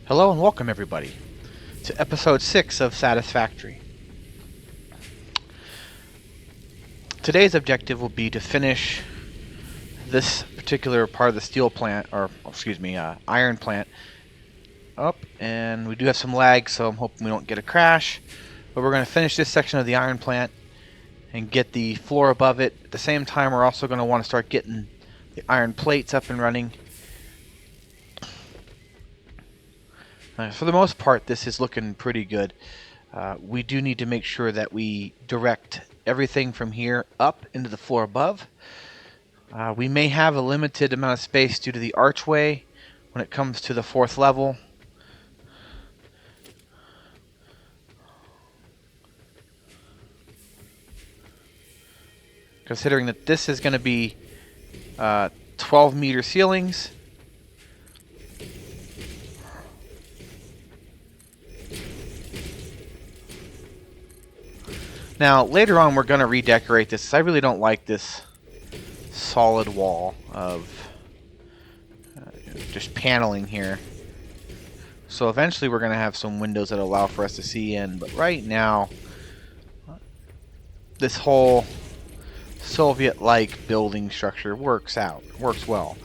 Hello and welcome everybody to episode 6 of Satisfactory. Today's objective will be to finish this particular part of the steel plant, or excuse me, iron plant up, and we do have some lag, so I'm hoping we don't get a crash, but we're going to finish this section of the iron plant and get the floor above it. At the same time, we're also going to want to start getting the iron plates up and running. For the most part, this is looking pretty good. We do need to make sure that we direct everything from here up into the floor above. We may have a limited amount of space due to the archway when it comes to the 4th level. Considering that this is going to be 12-meter ceilings. Now, later on, we're going to redecorate this. I really don't like this solid wall of just paneling here. So eventually we're going to have some windows that allow for us to see in. But right now, this whole Soviet-like building structure works well.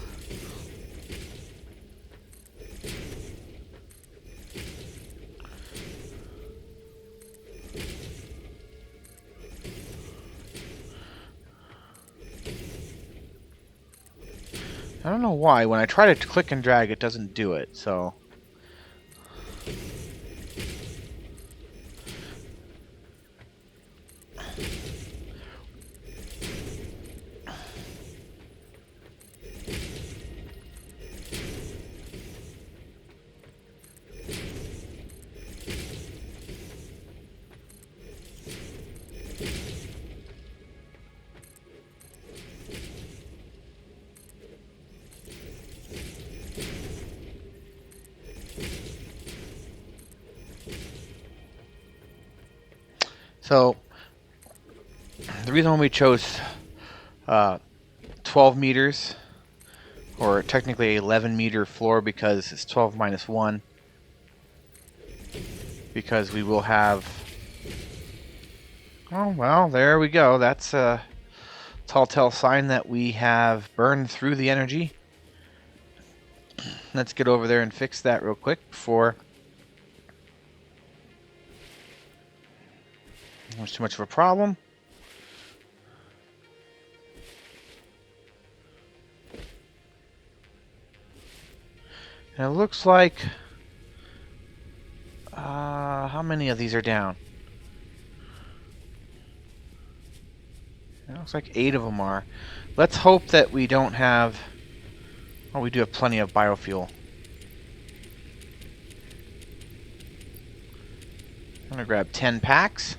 I don't know why, when I try to click and drag, it doesn't do it, so... So, the reason why we chose 12 meters, or technically 11 meter floor, because it's 12 minus 1, because we will have... Oh, well, there we go. That's a telltale sign that we have burned through the energy. Let's get over there and fix that real quick before there's too much of a problem. And it looks like... how many of these are down? It looks like 8 of them are. Let's hope that we don't have... Oh, we do have plenty of biofuel. I'm going to grab 10 packs.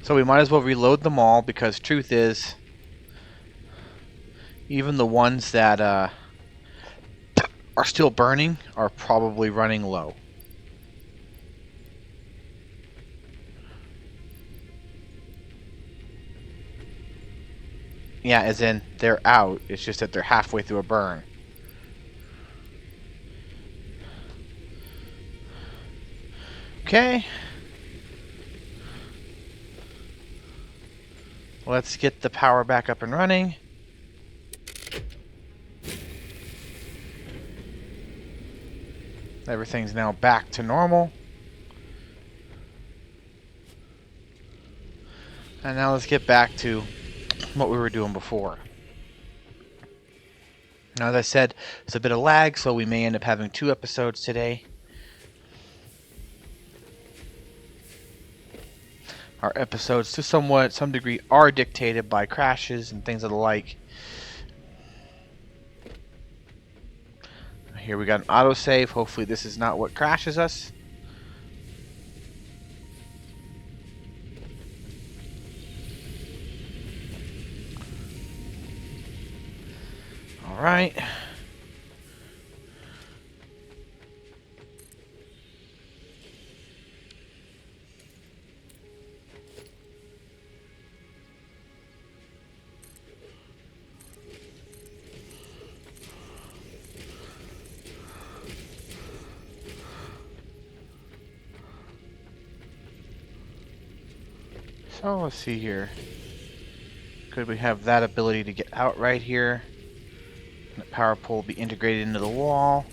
So we might as well reload them all, because truth is, even the ones that are still burning are probably running low. Yeah, as in, they're out. It's just that they're halfway through a burn. Okay. Let's get the power back up and running. Everything's now back to normal. And now let's get back to what we were doing before. Now, as I said, it's a bit of lag, so we may end up having 2 episodes today. Our episodes, to some degree, are dictated by crashes and things of the like. Here we got an autosave. Hopefully this is not what crashes us. Alright. So let's see here. Could we have that ability to get out right here? And the power pole will be integrated into the wall.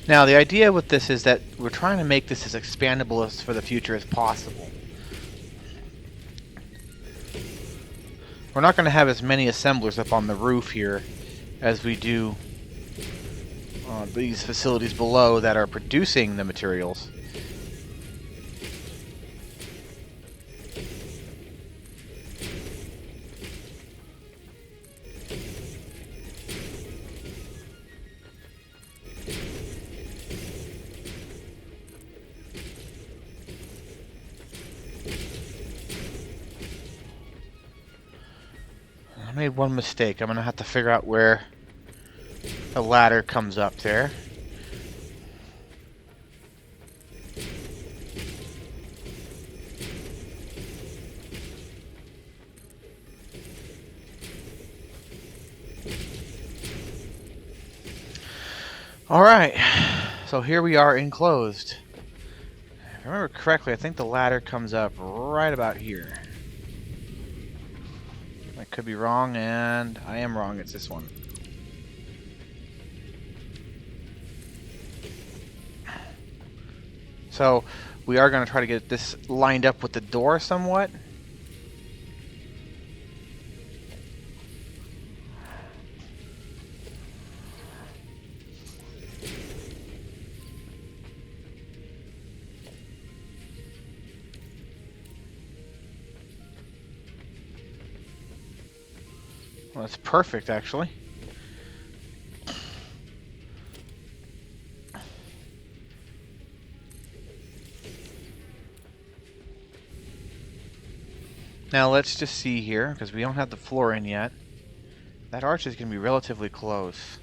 Now, the idea with this is that we're trying to make this as expandable as for the future as possible. We're not going to have as many assemblers up on the roof here as we do these facilities below that are producing the materials. I made one mistake. I'm going to have to figure out where the ladder comes up there. Alright, so here we are enclosed. If I remember correctly, I think the ladder comes up right about here. I could be wrong, and I am wrong. It's this one. So we are going to try to get this lined up with the door somewhat. Well, that's perfect, actually. Now let's just see here, because we don't have the floor in yet. That arch is going to be relatively close.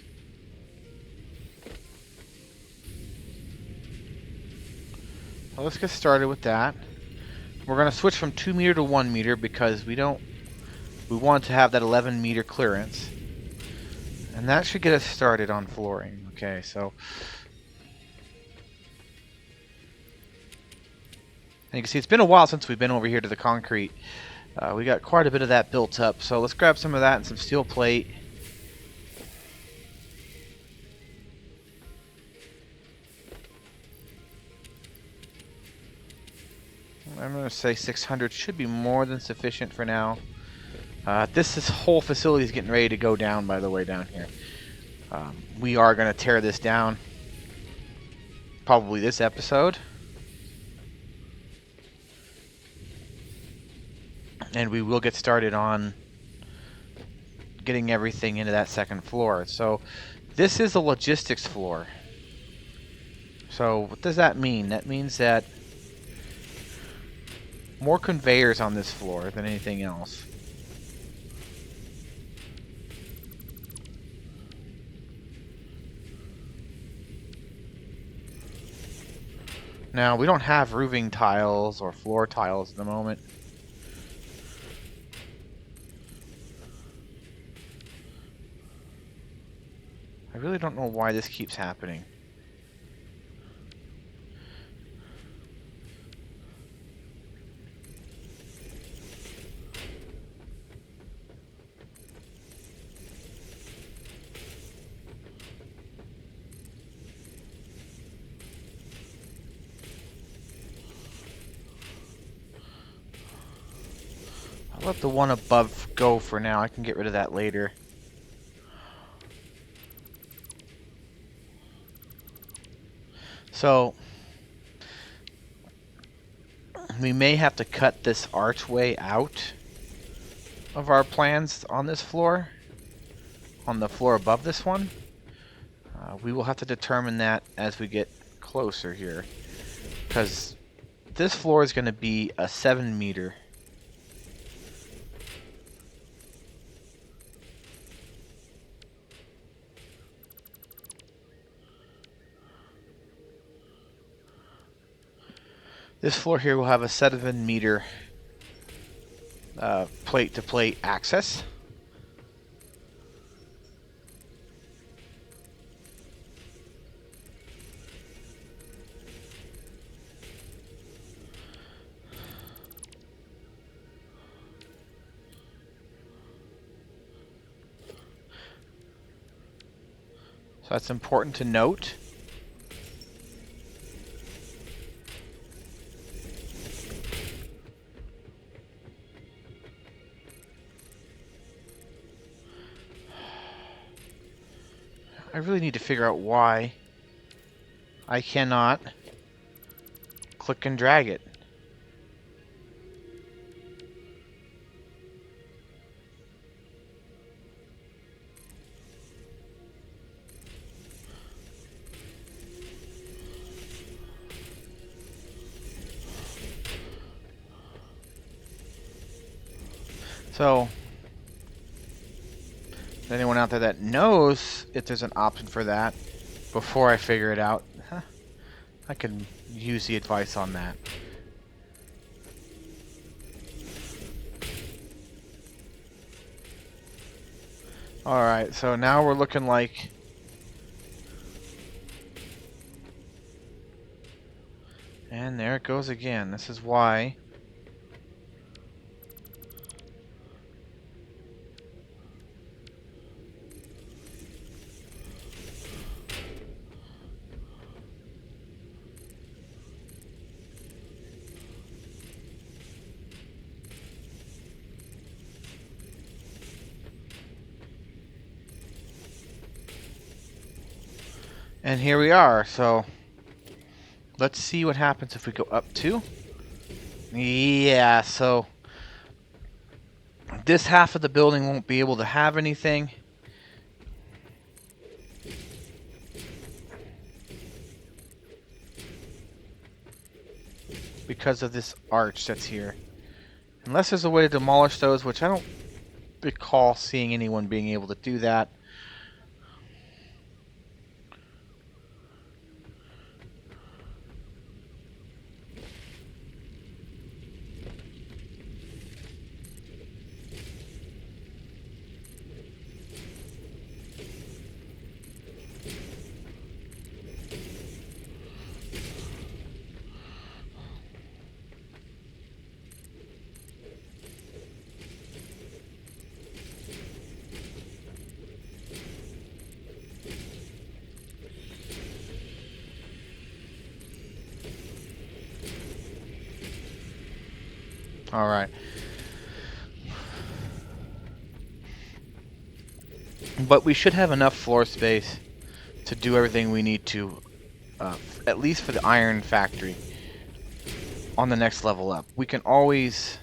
Well, let's get started with that. We're going to switch from 2 meter to 1 meter because we want to have that 11 meter clearance. And that should get us started on flooring. Okay, so and you can see it's been a while since we've been over here to the concrete. We got quite a bit of that built up, so let's grab some of that and some steel plate. I'm going to say 600 should be more than sufficient for now. This whole facility is getting ready to go down, by the way, down here. We are going to tear this down probably this episode. And we will get started on getting everything into that second floor. So this is a logistics floor. So what does that mean? That means that more conveyors on this floor than anything else. Now, we don't have roofing tiles or floor tiles at the moment. I really don't know why this keeps happening. I'll let the one above go for now. I can get rid of that later. So we may have to cut this archway out of our plans on this floor, on the floor above this one. We will have to determine that as we get closer here, because this floor is going to be a 7 meter. This floor here will have a 7-meter plate-to-plate access. So that's important to note. I really need to figure out why I cannot click and drag it. So, anyone out there that knows if there's an option for that before I figure it out, I can use the advice on that. Alright, so now we're looking like... And there it goes again. This is why... And here we are, so... Let's see what happens if we go up 2. Yeah, so... This half of the building won't be able to have anything. Because of this arch that's here. Unless there's a way to demolish those, which I don't recall seeing anyone being able to do that. Alright. But we should have enough floor space to do everything we need to, at least for the iron factory, on the next level up. We can always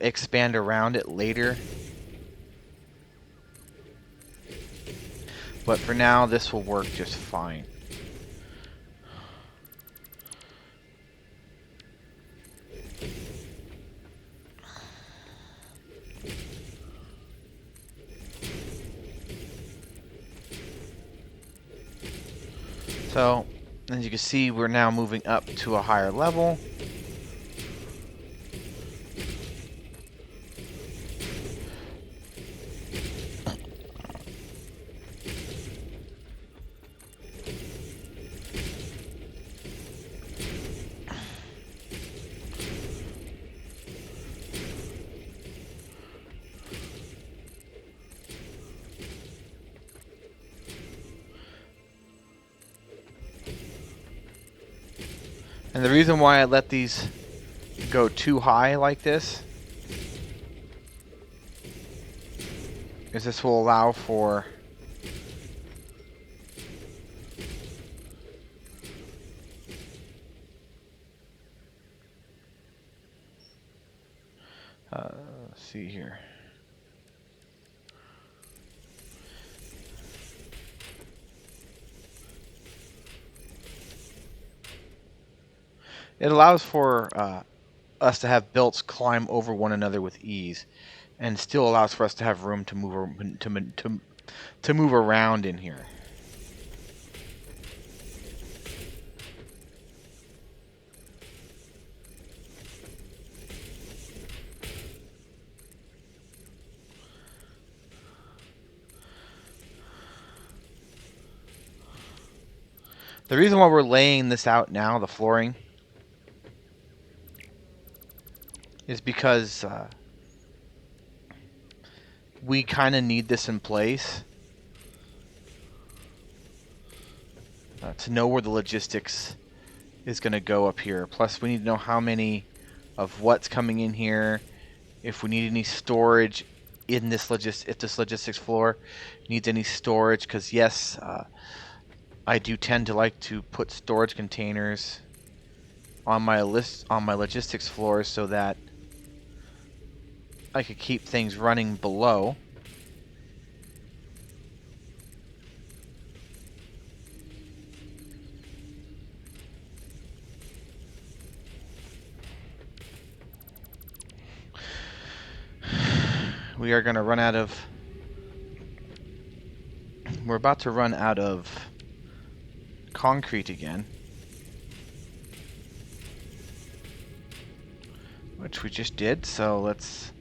expand around it later. But for now, this will work just fine. So, as you can see, we're now moving up to a higher level. And the reason why I let these go too high like this is this will allow for let's see here. It allows for us to have belts climb over one another with ease, and still allows for us to have room to move around in here. The reason why we're laying this out now, the flooring, is because we kind of need this in place to know where the logistics is going to go up here. Plus, we need to know how many of what's coming in here, if we need any storage in this if this logistics floor needs any storage, because yes, I do tend to like to put storage containers on my logistics floors so that I could keep things running below. We are going to run out of... We're about to run out of concrete again, which we just did, so let's...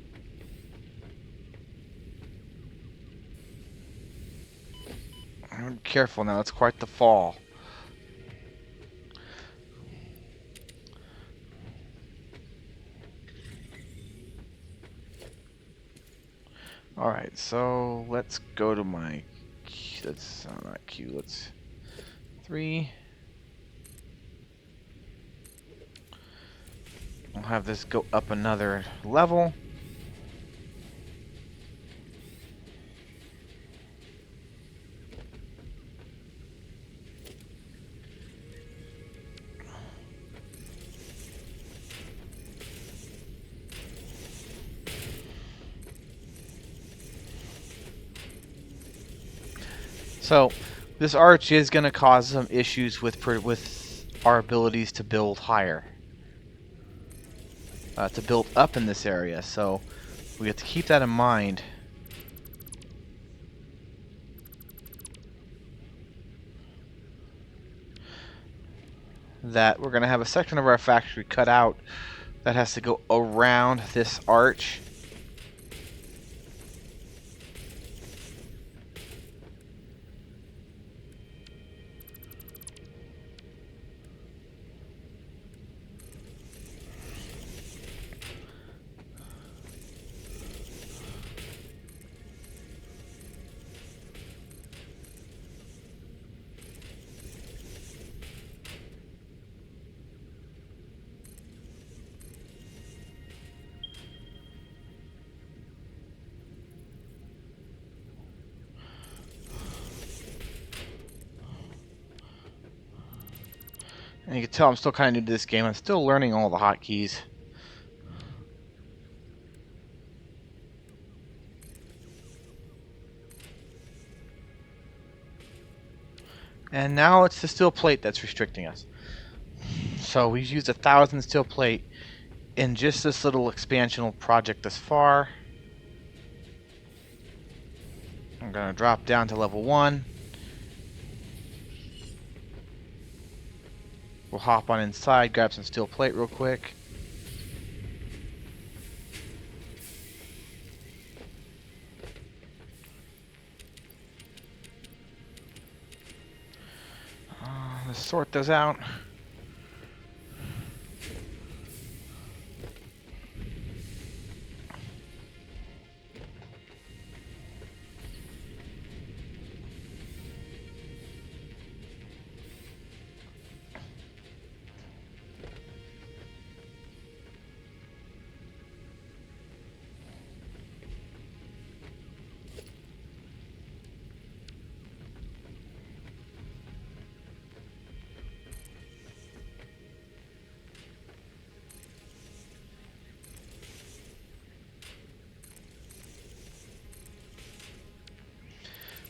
I'm careful now, it's quite the fall. Alright, so let's go to my... That's not Q, let's... 3. We'll have this go up another level. So, this arch is going to cause some issues with our abilities to build higher. To build up in this area, so we have to keep that in mind. That we're going to have a section of our factory cut out that has to go around this arch. And you can tell I'm still kind of new to this game. I'm still learning all the hotkeys. And now it's the steel plate that's restricting us. So we've used 1,000 steel plate in just this little expansional project thus far. I'm going to drop down to level 1. We'll hop on inside, grab some steel plate real quick. Let's sort those out.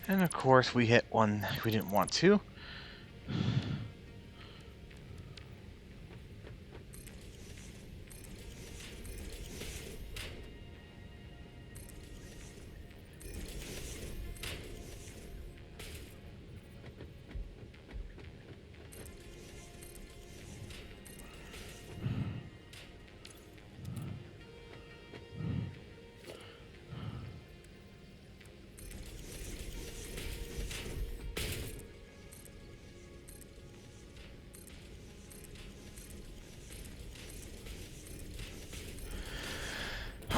And of course we hit one we didn't want to.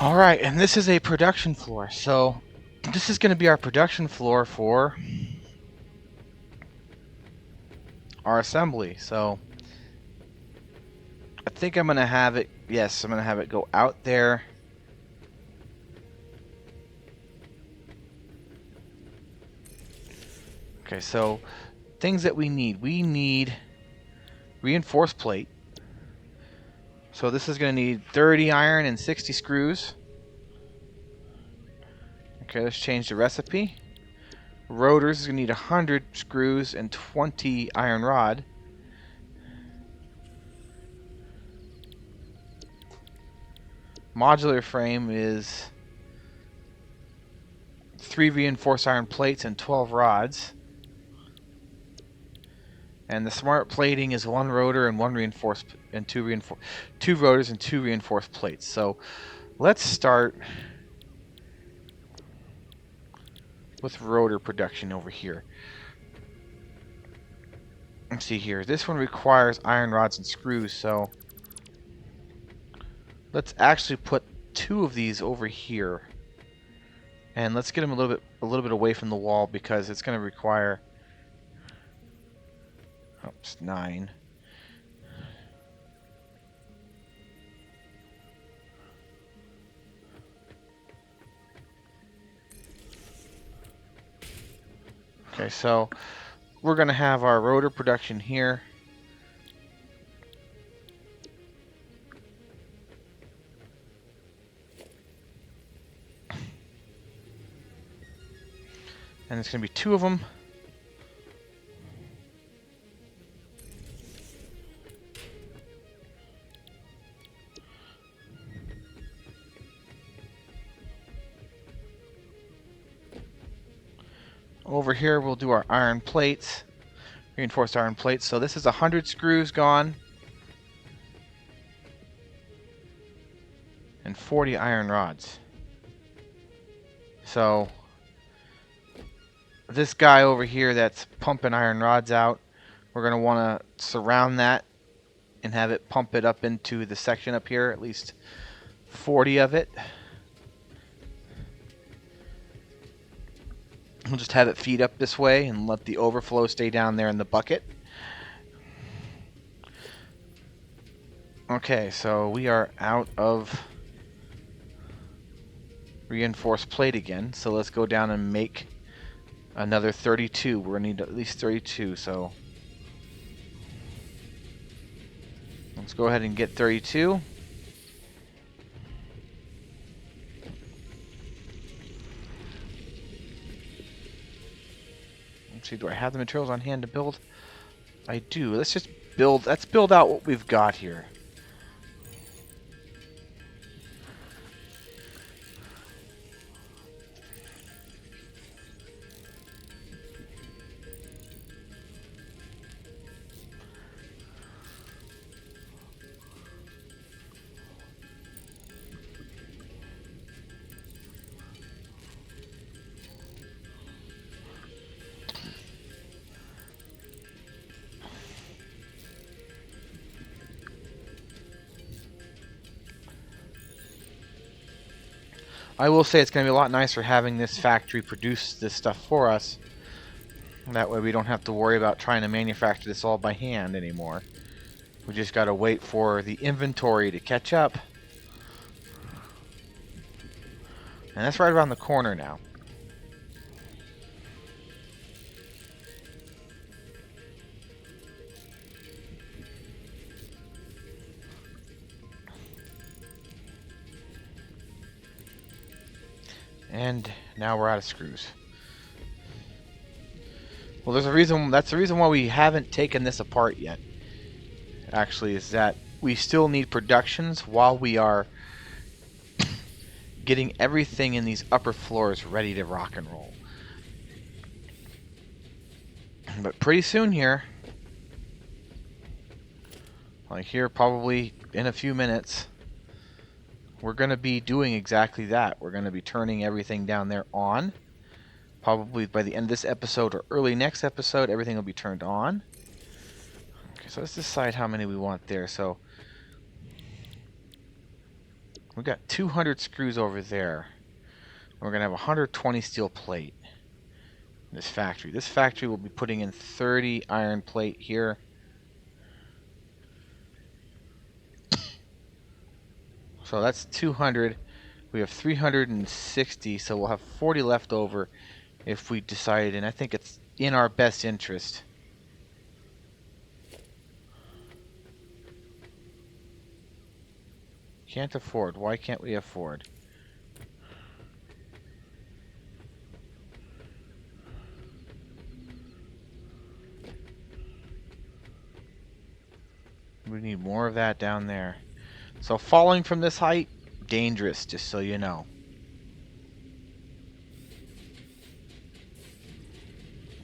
Alright, and this is a production floor. So this is going to be our production floor for our assembly. So I think I'm going to have it, yes, I'm going to have it go out there. Okay, so things that we need reinforced plate. So this is going to need 30 iron and 60 screws. Okay, let's change the recipe. Rotors is going to need 100 screws and 20 iron rod. Modular frame is 3 reinforced iron plates and 12 rods. And the smart plating is 1 rotor and 1 reinforced and 2 rotors and 2 reinforced plates. So let's start with rotor production over here. Let's see here. This one requires iron rods and screws, so let's actually put 2 of these over here. And let's get them a little bit away from the wall because it's going to require it's 9. Okay, so we're going to have our rotor production here. And it's going to be 2 of them. Over here we'll do our iron plates, reinforced iron plates. So this is 100 screws gone and 40 iron rods. So this guy over here that's pumping iron rods out, we're going to want to surround that and have it pump it up into the section up here, at least 40 of it. We'll just have it feed up this way and let the overflow stay down there in the bucket. Okay, so we are out of reinforced plate again. So let's go down and make another 32. We're going to need at least 32, so let's go ahead and get 32. Let's see, do I have the materials on hand to build? I do. Let's build out what we've got here. I will say it's going to be a lot nicer having this factory produce this stuff for us. That way we don't have to worry about trying to manufacture this all by hand anymore. We just got to wait for the inventory to catch up. And that's right around the corner now. And now we're out of screws. Well, there's a reason. That's the reason why we haven't taken this apart yet. Actually, is that we still need productions while we are getting everything in these upper floors ready to rock and roll. But pretty soon here, like here probably in a few minutes, we're going to be doing exactly that. We're going to be turning everything down there on. Probably by the end of this episode or early next episode, everything will be turned on. Okay, so let's decide how many we want there. So We got 200 screws over there. We're going to have 120 steel plate in this factory. This factory will be putting in 30 iron plate here. So that's 200. We have 360, so we'll have 40 left over if we decide, and I think it's in our best interest. Can't afford. Why can't we afford? We need more of that down there. So falling from this height, dangerous, just so you know.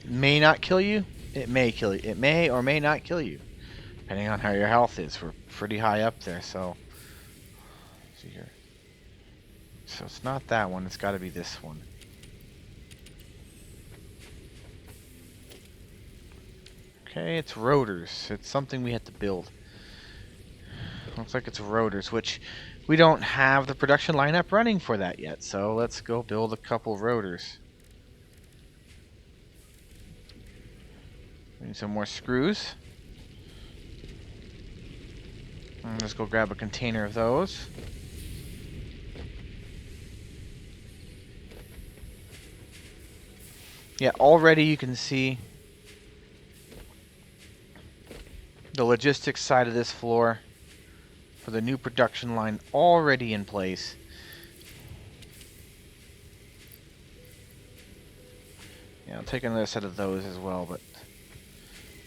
May not kill you. It may kill you. It may or may not kill you, depending on how your health is. We're pretty high up there, so. Let's see here. So it's not that one. It's got to be this one. Okay, it's rotors. It's something we have to build. Looks like it's rotors, which we don't have the production lineup running for that yet. So let's go build a couple rotors. We need some more screws. And let's go grab a container of those. Yeah, already you can see the logistics side of this floor for the new production line already in place. Yeah, I'll take another set of those as well, but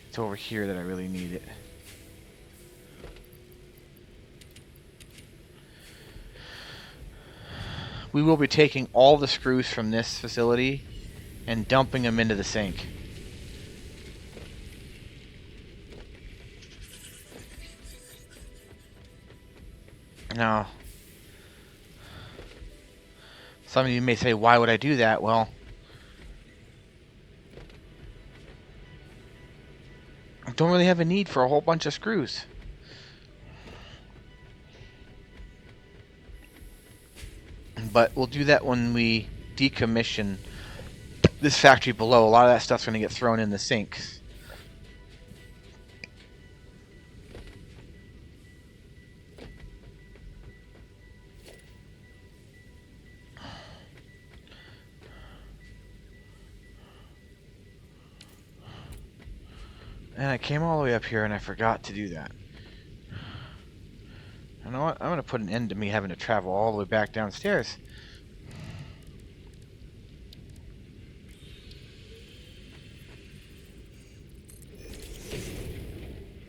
it's over here that I really need it. We will be taking all the screws from this facility and dumping them into the sink. Now, some of you may say, why would I do that? Well, I don't really have a need for a whole bunch of screws. But we'll do that when we decommission this factory below. A lot of that stuff's going to get thrown in the sinks. And I came all the way up here and I forgot to do that. You know what? I'm going to put an end to me having to travel all the way back downstairs.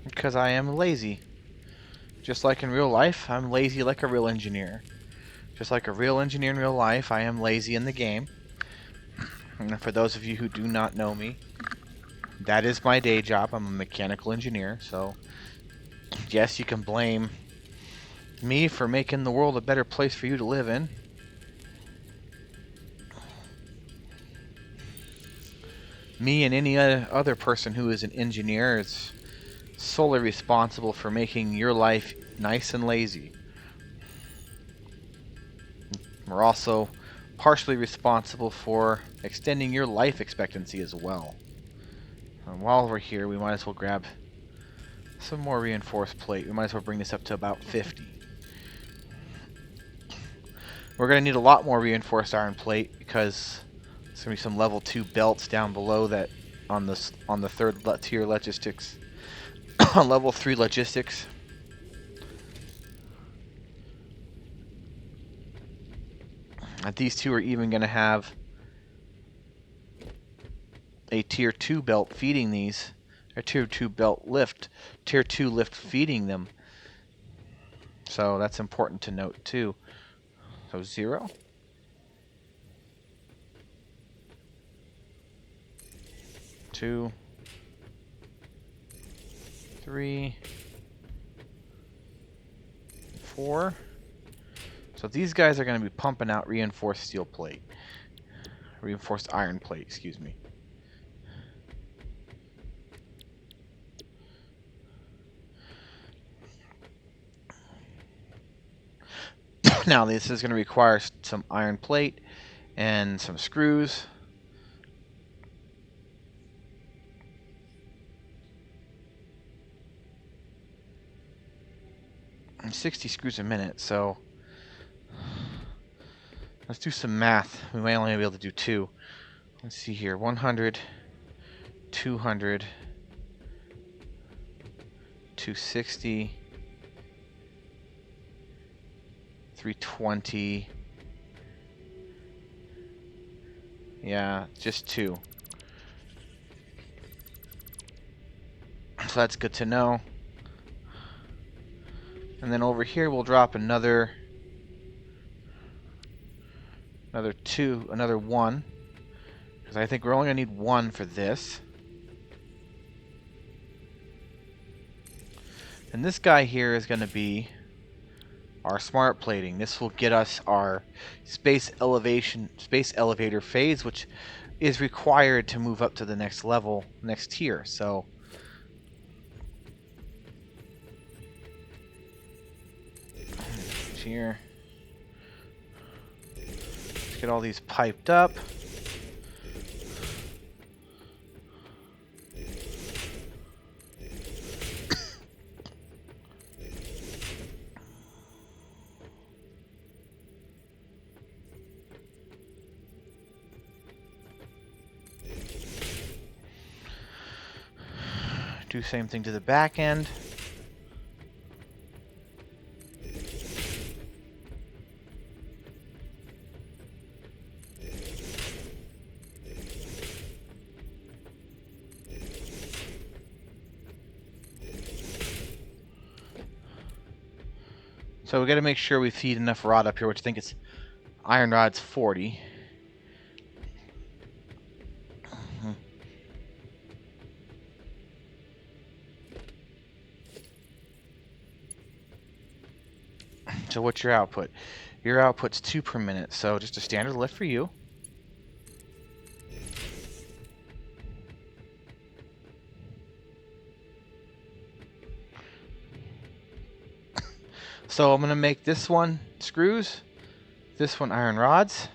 Because I am lazy. Just like in real life, I'm lazy like a real engineer. Just like a real engineer in real life, I am lazy in the game. And for those of you who do not know me, that is my day job. I'm a mechanical engineer, so yes, you can blame me for making the world a better place for you to live in. Me and any other person who is an engineer is solely responsible for making your life nice and lazy. We're also partially responsible for extending your life expectancy as well. And while we're here, we might as well grab some more reinforced plate. We might as well bring this up to about 50. We're going to need a lot more reinforced iron plate because there's going to be some level 2 belts down below that on the third tier logistics. On level 3 logistics. These two are even going to have a tier 2 belt feeding these. A tier 2 belt lift. Tier 2 lift feeding them. So that's important to note too. So 0. 2. 3. 4. So these guys are going to be pumping out reinforced steel plate. Reinforced iron plate, excuse me. Now this is going to require some iron plate and some screws. And 60 screws a minute, so let's do some math. We may only be able to do 2. Let's see here. 100, 200, 260, 320. Yeah, just 2. So that's good to know. And then over here we'll drop another 2, another 1. Because I think we're only going to need 1 for this. And this guy here is going to be our smart plating. This will get us our space elevator phase, which is required to move up to the next level, next tier. So here, let's get all these piped up. Do the same thing to the back end. So we got to make sure we feed enough rod up here, which I think it's iron rod's 40. So what's your output? Your output's 2 per minute, so just a standard lift for you. So I'm going to make this one screws, this one iron rods.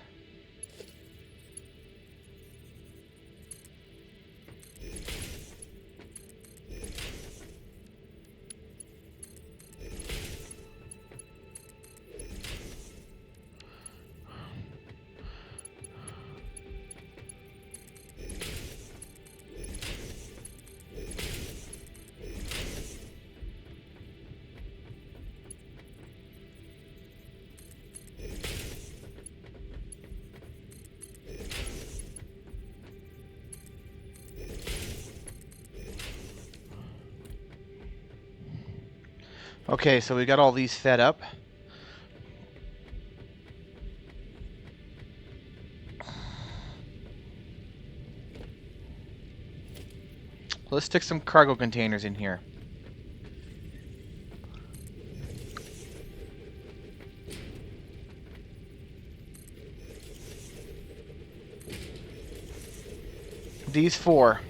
Okay, so we got all these fed up. Let's stick some cargo containers in here. These 4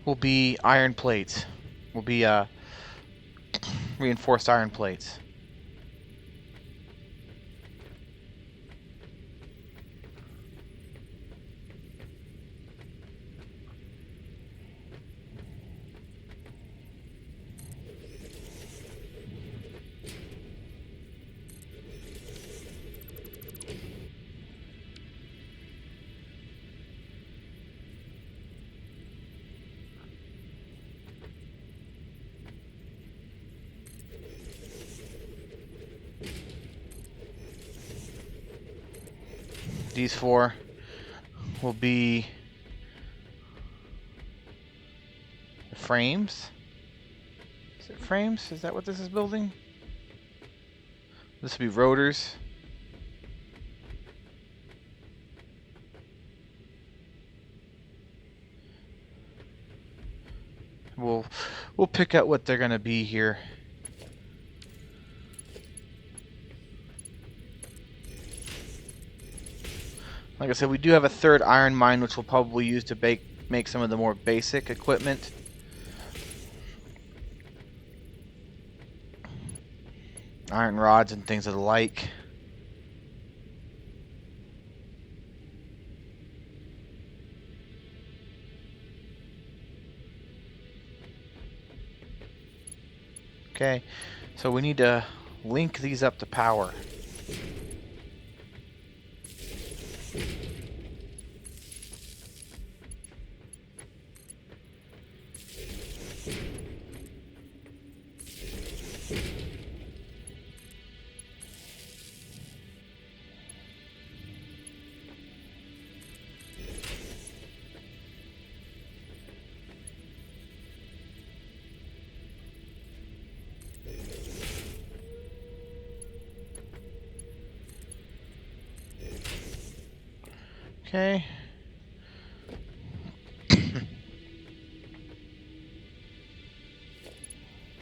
will be iron plates. Will be reinforced iron plates. These 4 will be the frames. Is it frames? Is that what this is building? This will be rotors. We'll pick out what they're gonna be here. Like I said, we do have a 3rd iron mine, which we'll probably use to make some of the more basic equipment. iron rods and things of the like. Okay, so we need to link these up to power. Okay.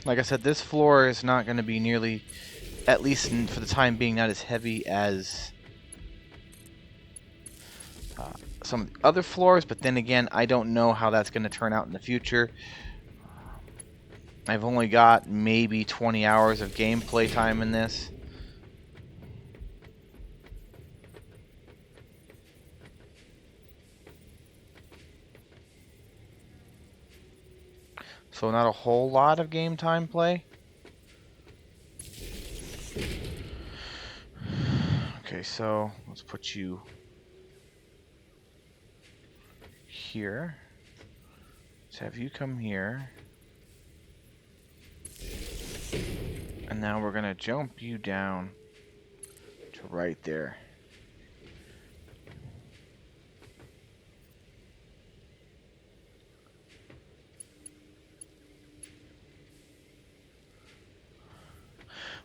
Like I said, this floor is not going to be nearly, at least for the time being, not as heavy as some of the other floors, but then again, I don't know how that's going to turn out in the future. I've only got maybe 20 hours of gameplay time in this. So not a whole lot of game time play. Okay, so let's put you here. Let's have you come here. And now we're gonna jump you down to right there.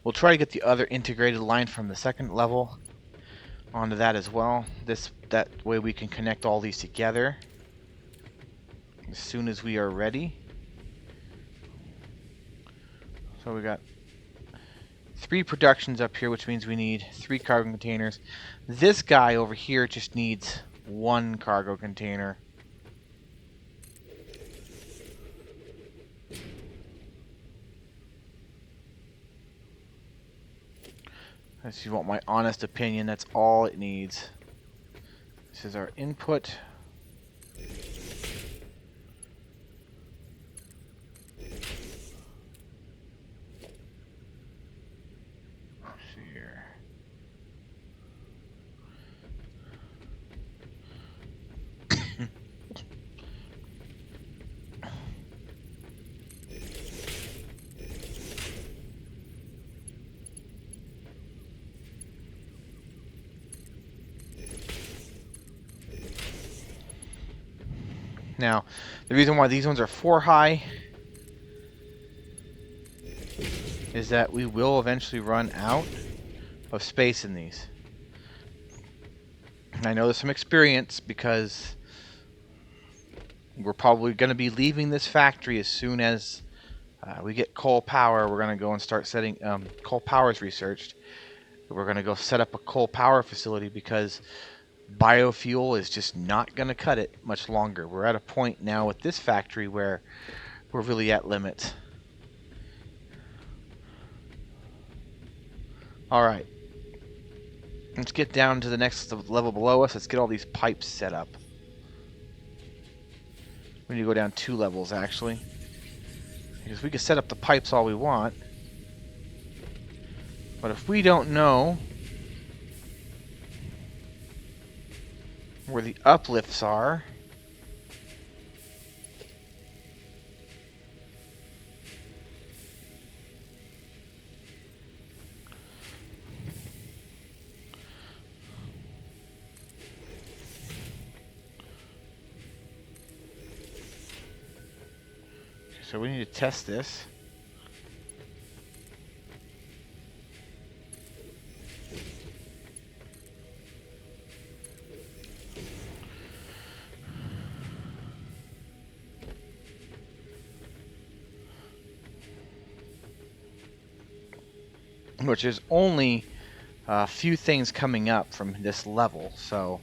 We'll try to get the other integrated line from the second level onto that as well. That way we can connect all these together as soon as we are ready. So we got 3 productions up here, which means we need 3 cargo containers. This guy over here just needs 1 cargo container. If you want my honest opinion, that's all it needs. This is our input. Here. Now, the reason why these ones are 4 high is that we will eventually run out of space in these. And I know there's some experience because we're probably going to be leaving this factory as soon as we get coal power. We're going to go and start setting coal power is researched. We're going to go set up a coal power facility because biofuel is just not going to cut it much longer. We're at a point now with this factory where we're really at limits. Alright. Let's get down to the next level below us. Let's get all these pipes set up. We need to go down 2 levels, actually. Because we can set up the pipes all we want. But if we don't know where the uplifts are, so we need to test this. Which is only a few things coming up from this level, so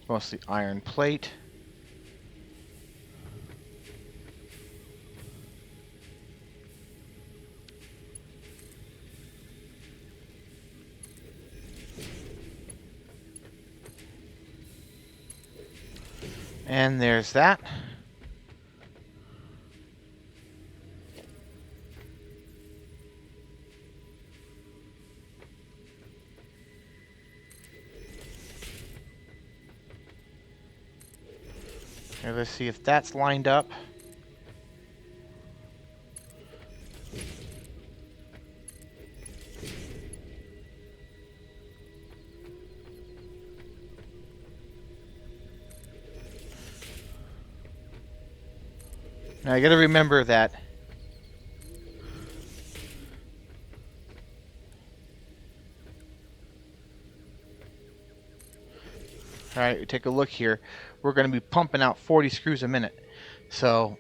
mostly iron plate. And there's that. Okay, let's see if that's lined up. Now you gotta remember that alright, take a look here. We're gonna be pumping out 40 screws a minute. So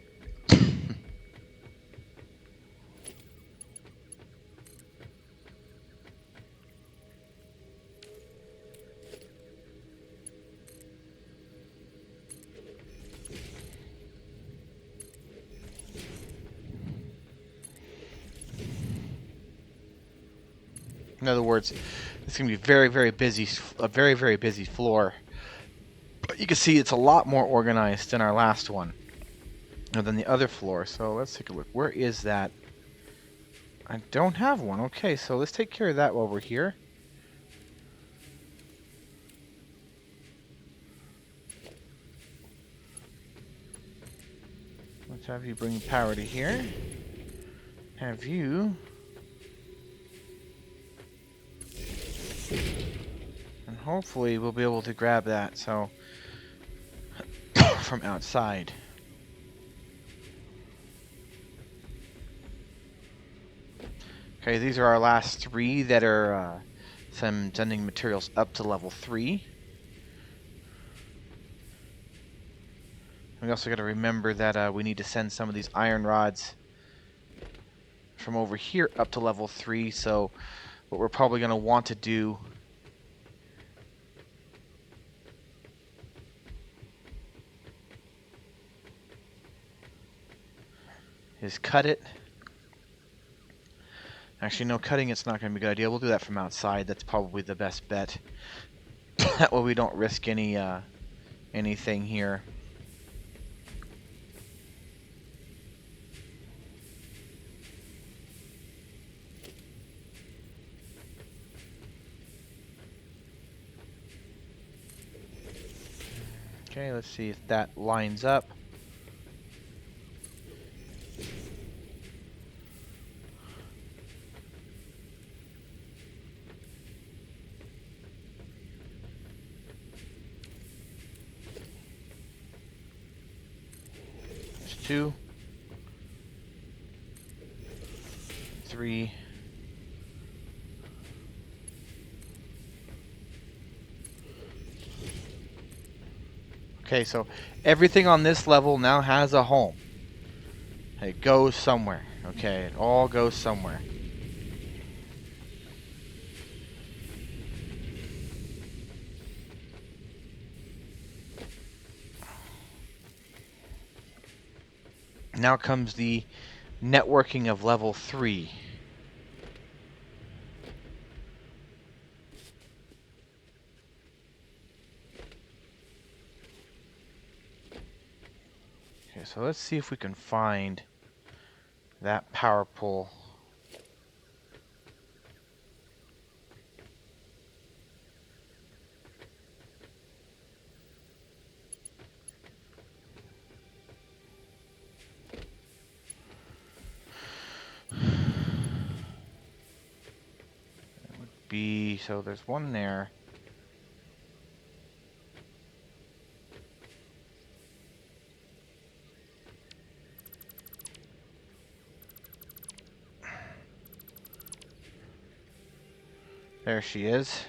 in other words, it's going to be very, very busy, a very, very busy floor. But you can see it's a lot more organized than our last one, than the other floor. So let's take a look. Where is that? I don't have one. Okay, so let's take care of that while we're here. Let's have you bring power to here. Have you... And hopefully we'll be able to grab that, so... from outside. Okay, these are our last three that are sending materials up to level 3. We also got to remember that we need to send some of these iron rods from over here up to level 3, so what we're probably going to want to do is cut it. Actually, no, cutting it's not going to be a good idea. We'll do that from outside. That's probably the best bet. That way we don't risk anything here. Okay, let's see if that lines up. There's 2, 3. Okay, so everything on this level now has a home. It goes somewhere. Okay, it all goes somewhere. Now comes the networking of level 3. Okay, so let's see if we can find that power pole. It would be, so there's one there. There she is.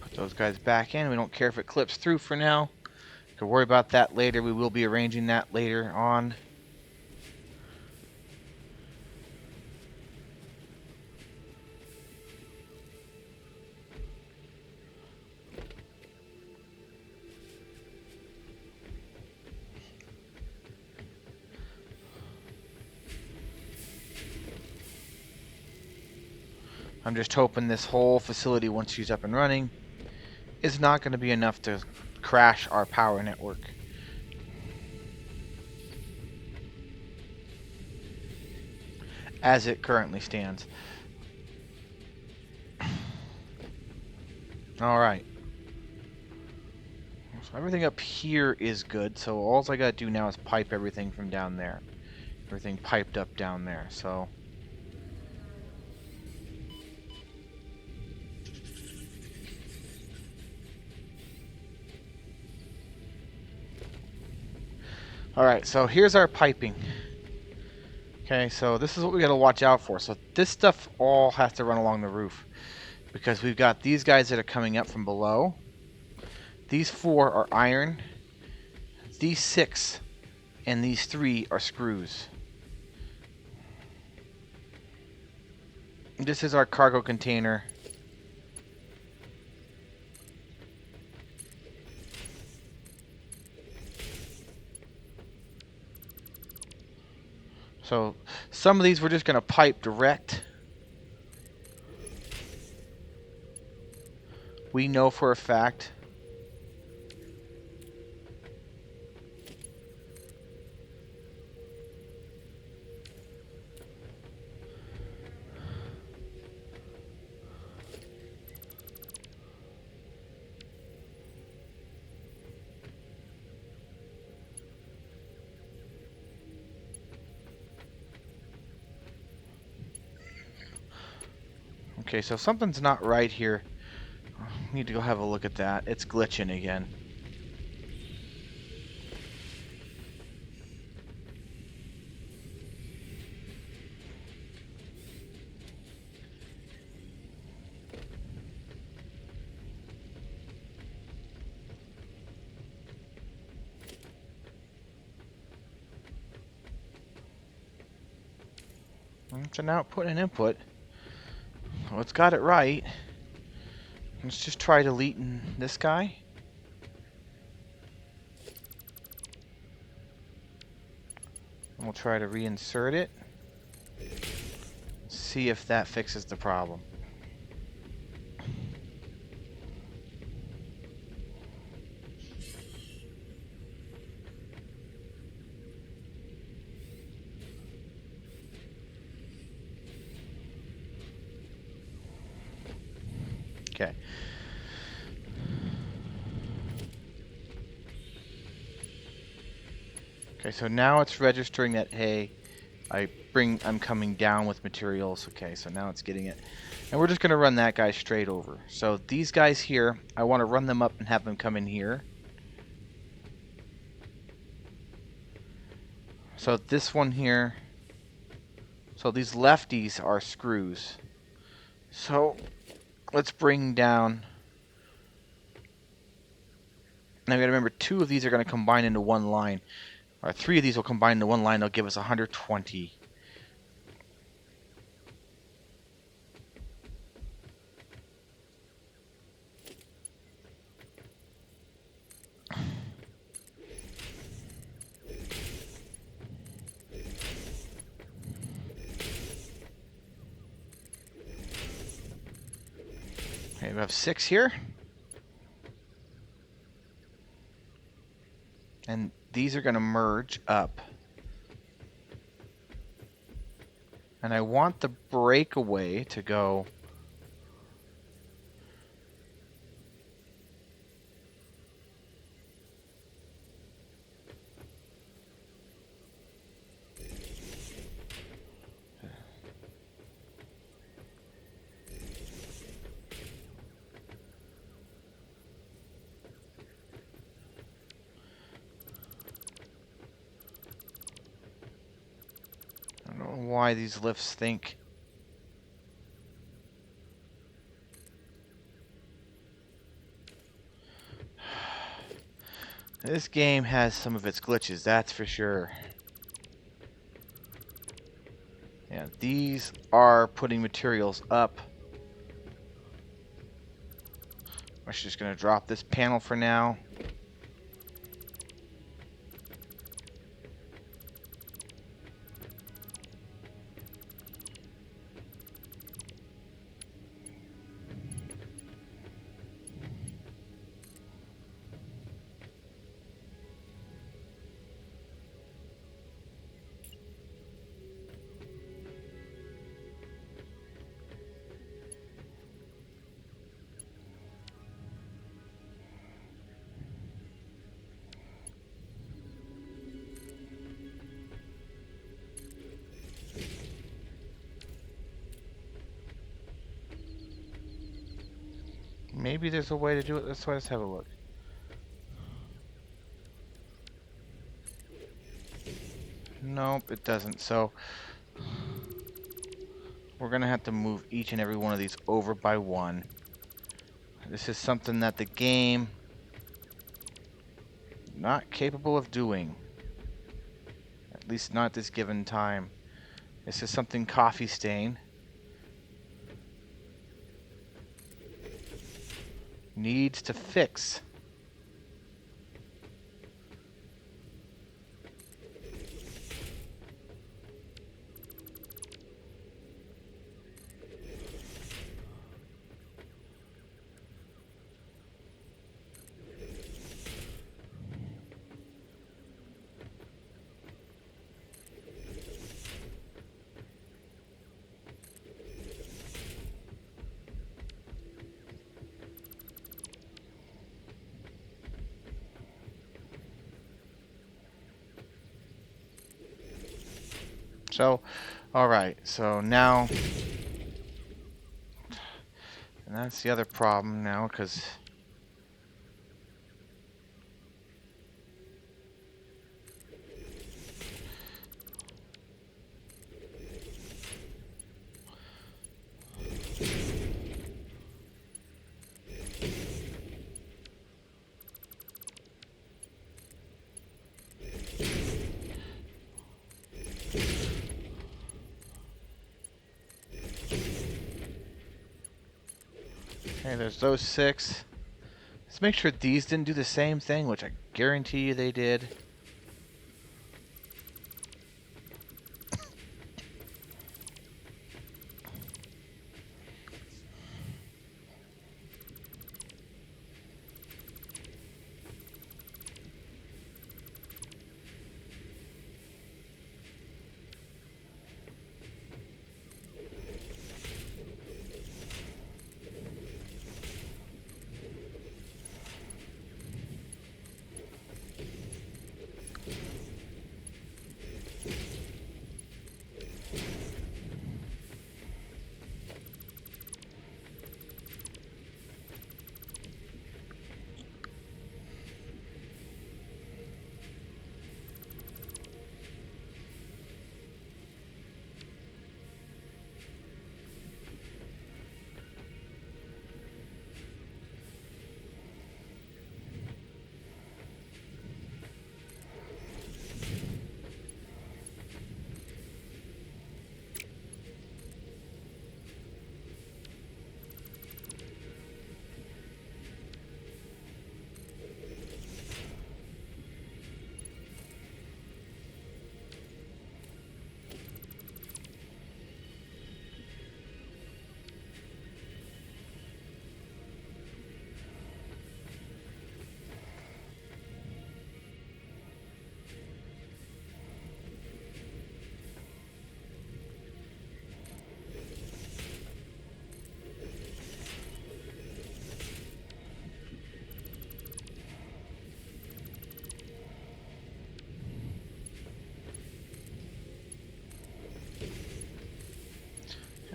Put those guys back in. We don't care if it clips through for now. We can worry about that later. We will be arranging that later on. I'm just hoping this whole facility, once she's up and running, is not going to be enough to crash our power network. As it currently stands. Alright. So everything up here is good, so all I gotta do now is pipe everything from down there. Everything piped up down there, so... Alright, so here's our piping. Okay, so this is what we gotta watch out for. So this stuff all has to run along the roof, because we've got these guys that are coming up from below. These 4 are iron. These 6 and these 3 are screws. This is our cargo container. So some of these we're just going to pipe direct. We know for a fact. Okay, so something's not right here. Need to go have a look at that. It's glitching again. It's an output and input. Well, it's got it right. Let's just try deleting this guy. And we'll try to reinsert it. See if that fixes the problem. Okay. Okay, so now it's registering that, hey, I'm coming down with materials. Okay, so now it's getting it. And we're just going to run that guy straight over. So these guys here, I want to run them up and have them come in here. So this one here, so these lefties are screws. So let's bring down, now we gotta remember 2 of these are gonna combine into one line. Or 3 of these will combine into one line, they'll give us 120. Okay, we have 6 here. And these are going to merge up. And I want the breakaway to go why these lifts think. This game has some of its glitches, that's for sure. Yeah, these are putting materials up. I'm just going to drop this panel for now. Maybe there's a way to do it. Let's have a look. Nope, it doesn't. So we're gonna have to move each and every one of these over by one. This is something that the game not capable of doing. At least not at this given time. This is something Coffee Stain needs to fix. So, alright, so now, and that's the other problem now, because okay, there's those 6. Let's make sure these didn't do the same thing, which I guarantee you they did.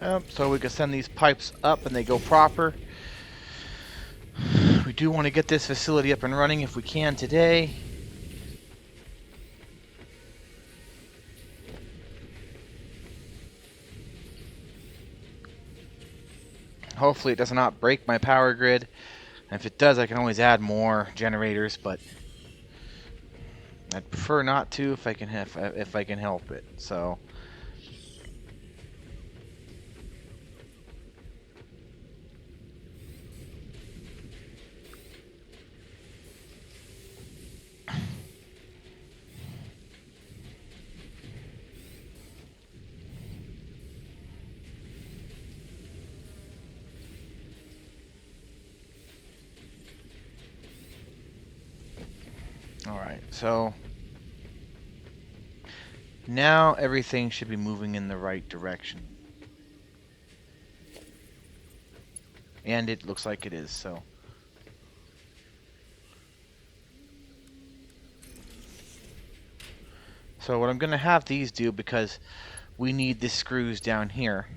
Yep, so we can send these pipes up and they go proper. We do want to get this facility up and running if we can today. Hopefully it does not break my power grid. And if it does, I can always add more generators, but I'd prefer not to if I can help it. So alright, so now everything should be moving in the right direction. And it looks like it is, so. So what I'm going to have these do, because we need the screws down here.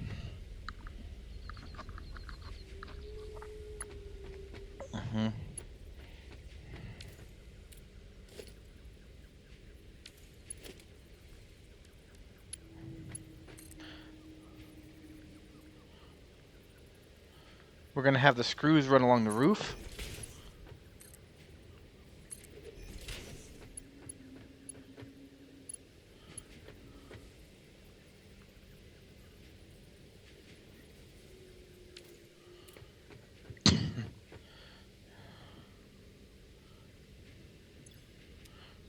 We're going to have the screws run along the roof.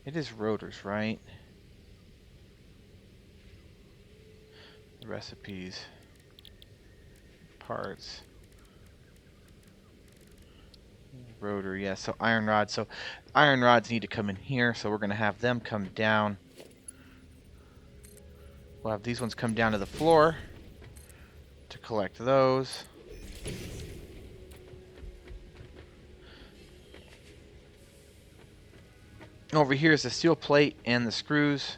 It is rotors, right? The recipes. Parts. Rotor, yeah, so iron rods. So iron rods need to come in here, so we're going to have them come down. We'll have these ones come down to the floor to collect those. Over here is the steel plate and the screws.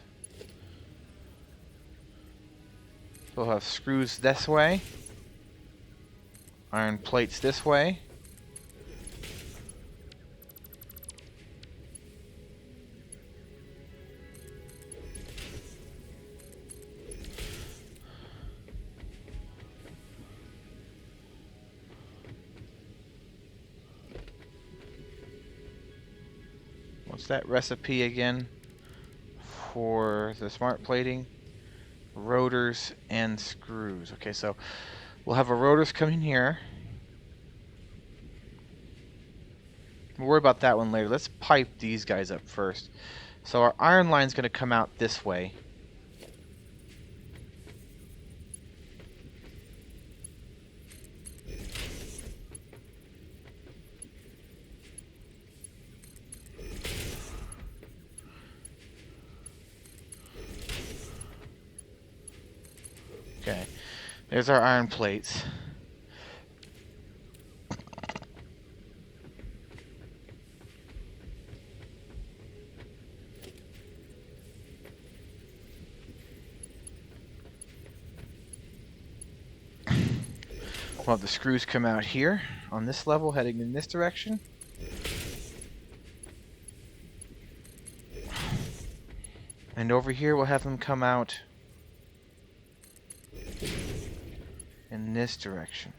We'll have screws this way. Iron plates this way. What's that recipe again for the smart plating? Rotors and screws. Okay, so we'll have our rotors come in here. We'll worry about that one later. Let's pipe these guys up first. So our iron line's going to come out this way. Okay, there's our iron plates. We'll have the screws come out here on this level, heading in this direction. And over here we'll have them come out in this direction.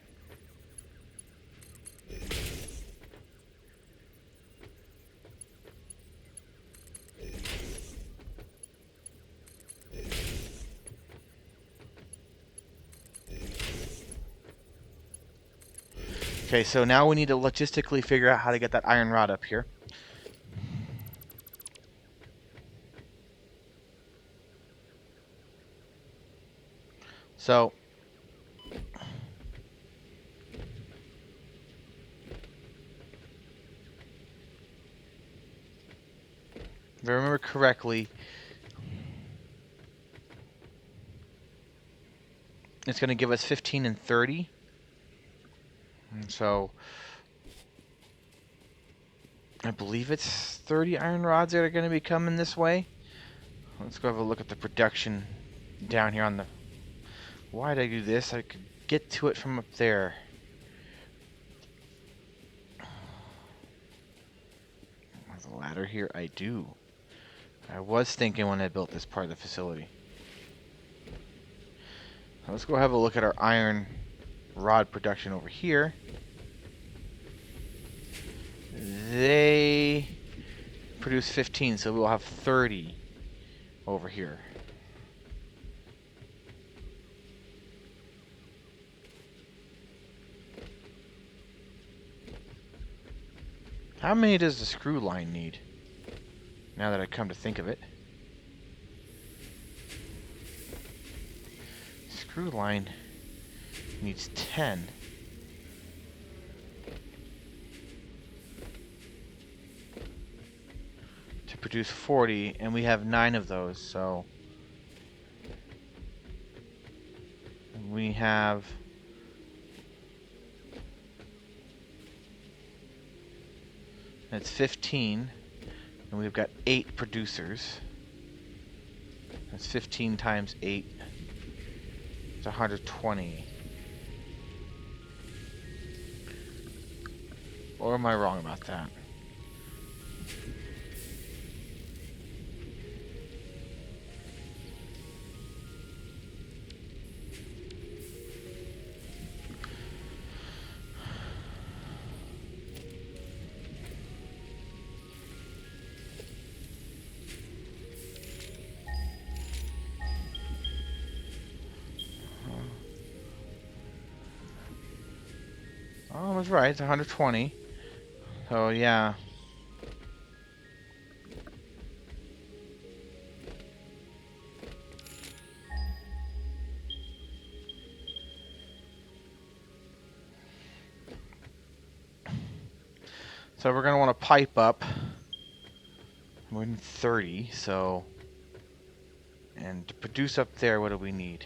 Okay, so now we need to logistically figure out how to get that iron rod up here. So if I remember correctly, it's going to give us 15 and 30. And so I believe it's 30 iron rods that are going to be coming this way. Let's go have a look at the production down here on the... Why did I do this? I could get to it from up there. There's a ladder here. I do. I was thinking when I built this part of the facility. Let's go have a look at our iron rod production over here. They produce 15, so we'll have 30 over here. How many does the screw line need? Now that I come to think of it. Screw line needs 10. To produce 40, and we have 9 of those, so we have that's 15, and we've got 8 producers. That's 15 times 8. It's 120. Or am I wrong about that? Oh, I was right. It's 120. So yeah. So we're gonna want to pipe up. We're in 30, so, and to produce up there, what do we need?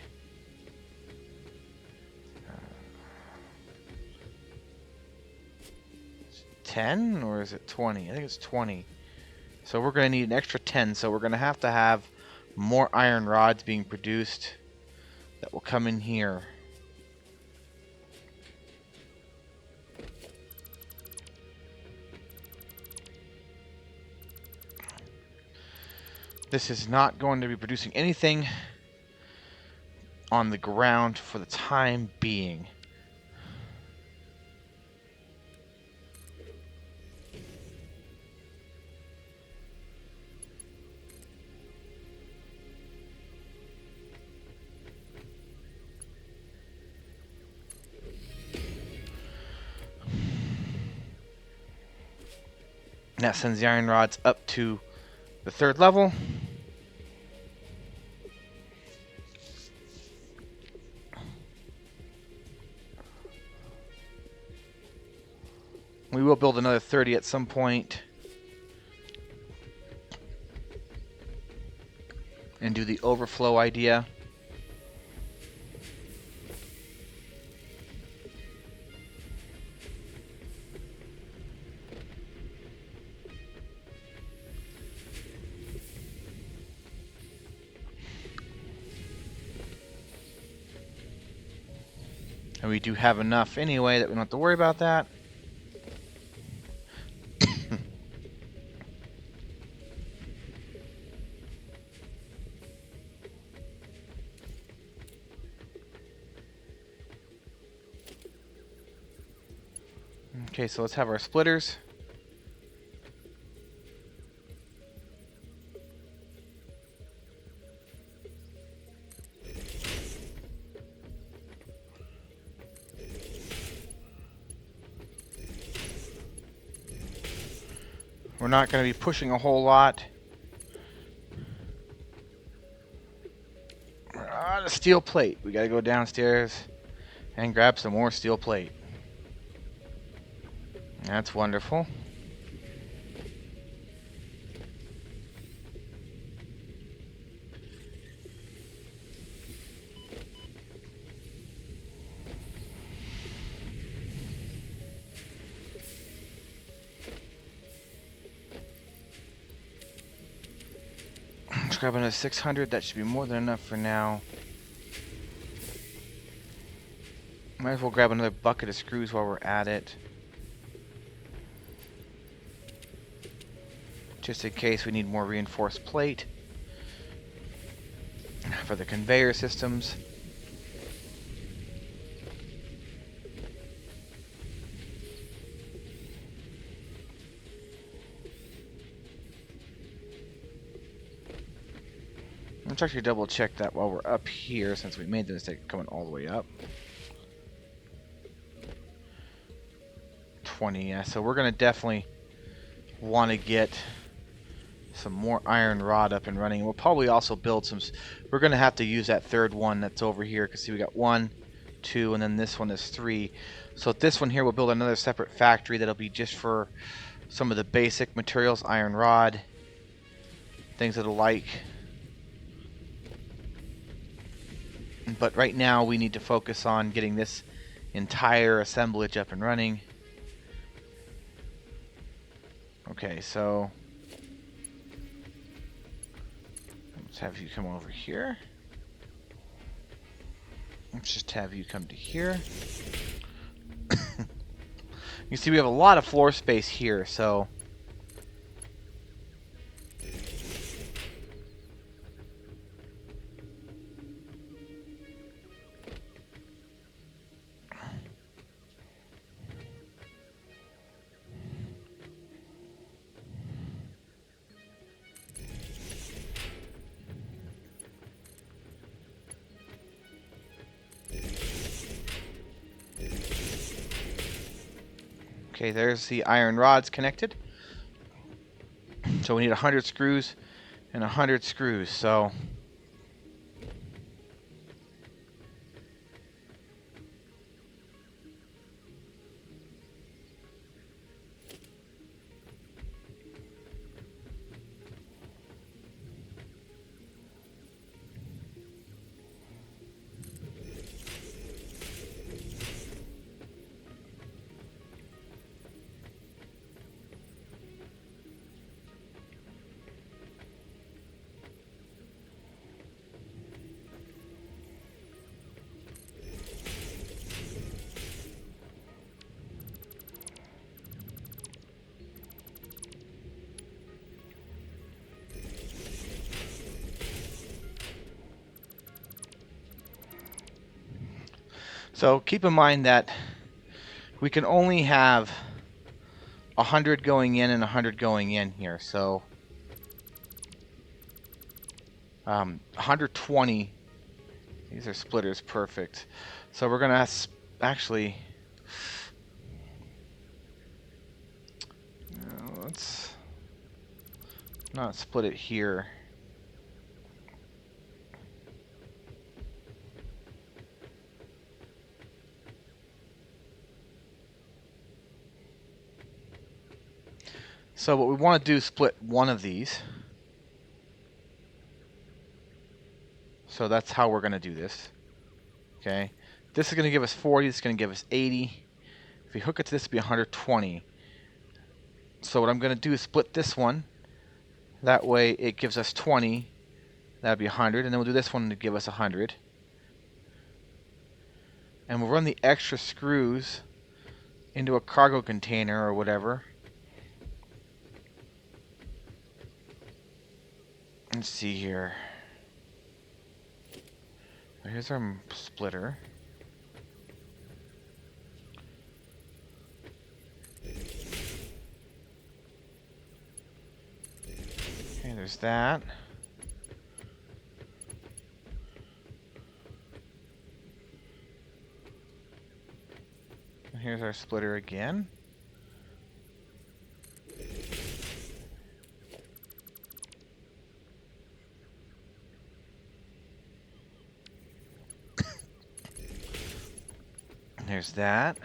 10 or is it 20? I think it's 20. So we're going to need an extra 10. So we're going to have more iron rods being produced that will come in here. This is not going to be producing anything on the ground for the time being. And that sends the iron rods up to the 3rd level. We will build another 30 at some point. And do the overflow idea. And we do have enough anyway that we don't have to worry about that. Okay, so let's have our splitters. We're not going to be pushing a whole lot. The steel plate. We got to go downstairs and grab some more steel plate. That's wonderful. Let's grab another 600. That should be more than enough for now. Might as well grab another bucket of screws while we're at it. Just in case we need more reinforced plate for the conveyor systems. Let's actually double check that while we're up here, since we made the mistake of coming all the way up. 20, yeah, so we're going to definitely want to get some more iron rod up and running. We'll probably also build some. We're going to have to use that 3rd one that's over here, because see, we got 1, 2, and then this one is 3. So this one here, we'll build another separate factory that'll be just for some of the basic materials, iron rod, things of the like. But right now we need to focus on getting this entire assemblage up and running. Okay, so let's have you come over here. Let's just have you come to here. You see we have a lot of floor space here, so Okay, there's the iron rods connected. So we need 100 screws and 100 screws. So keep in mind that we can only have 100 going in and 100 going in here. So 120. These are splitters, perfect. So we're gonna actually let's not split it here. So what we want to do is split one of these. So that's how we're going to do this. Okay. This is going to give us 40. This is going to give us 80. If we hook it to this, it'll be 120. So what I'm going to do is split this one. That way it gives us 20. That'd be 100. And then we'll do this one to give us 100. And we'll run the extra screws into a cargo container or whatever. Let's see here. Here's our splitter. Okay, there's that. And here's our splitter again. There's that.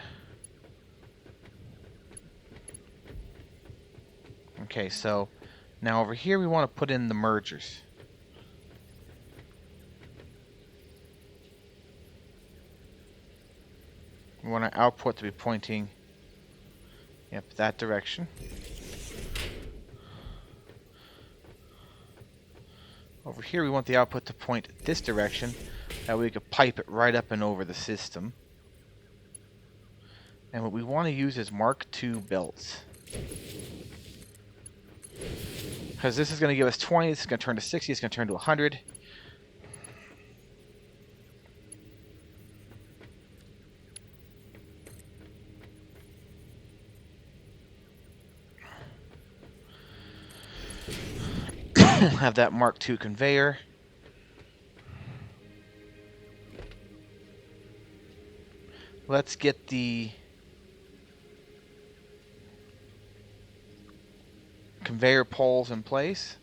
Okay, so now over here we want to put in the mergers. We want our output to be pointing, yep, that direction. Over here we want the output to point this direction. That way we could pipe it right up and over the system. And what we want to use is Mark II belts. Because this is going to give us 20, this is going to turn to 60, it's going to turn to 100. We'll have that Mark II conveyor. Let's get the conveyor poles in place.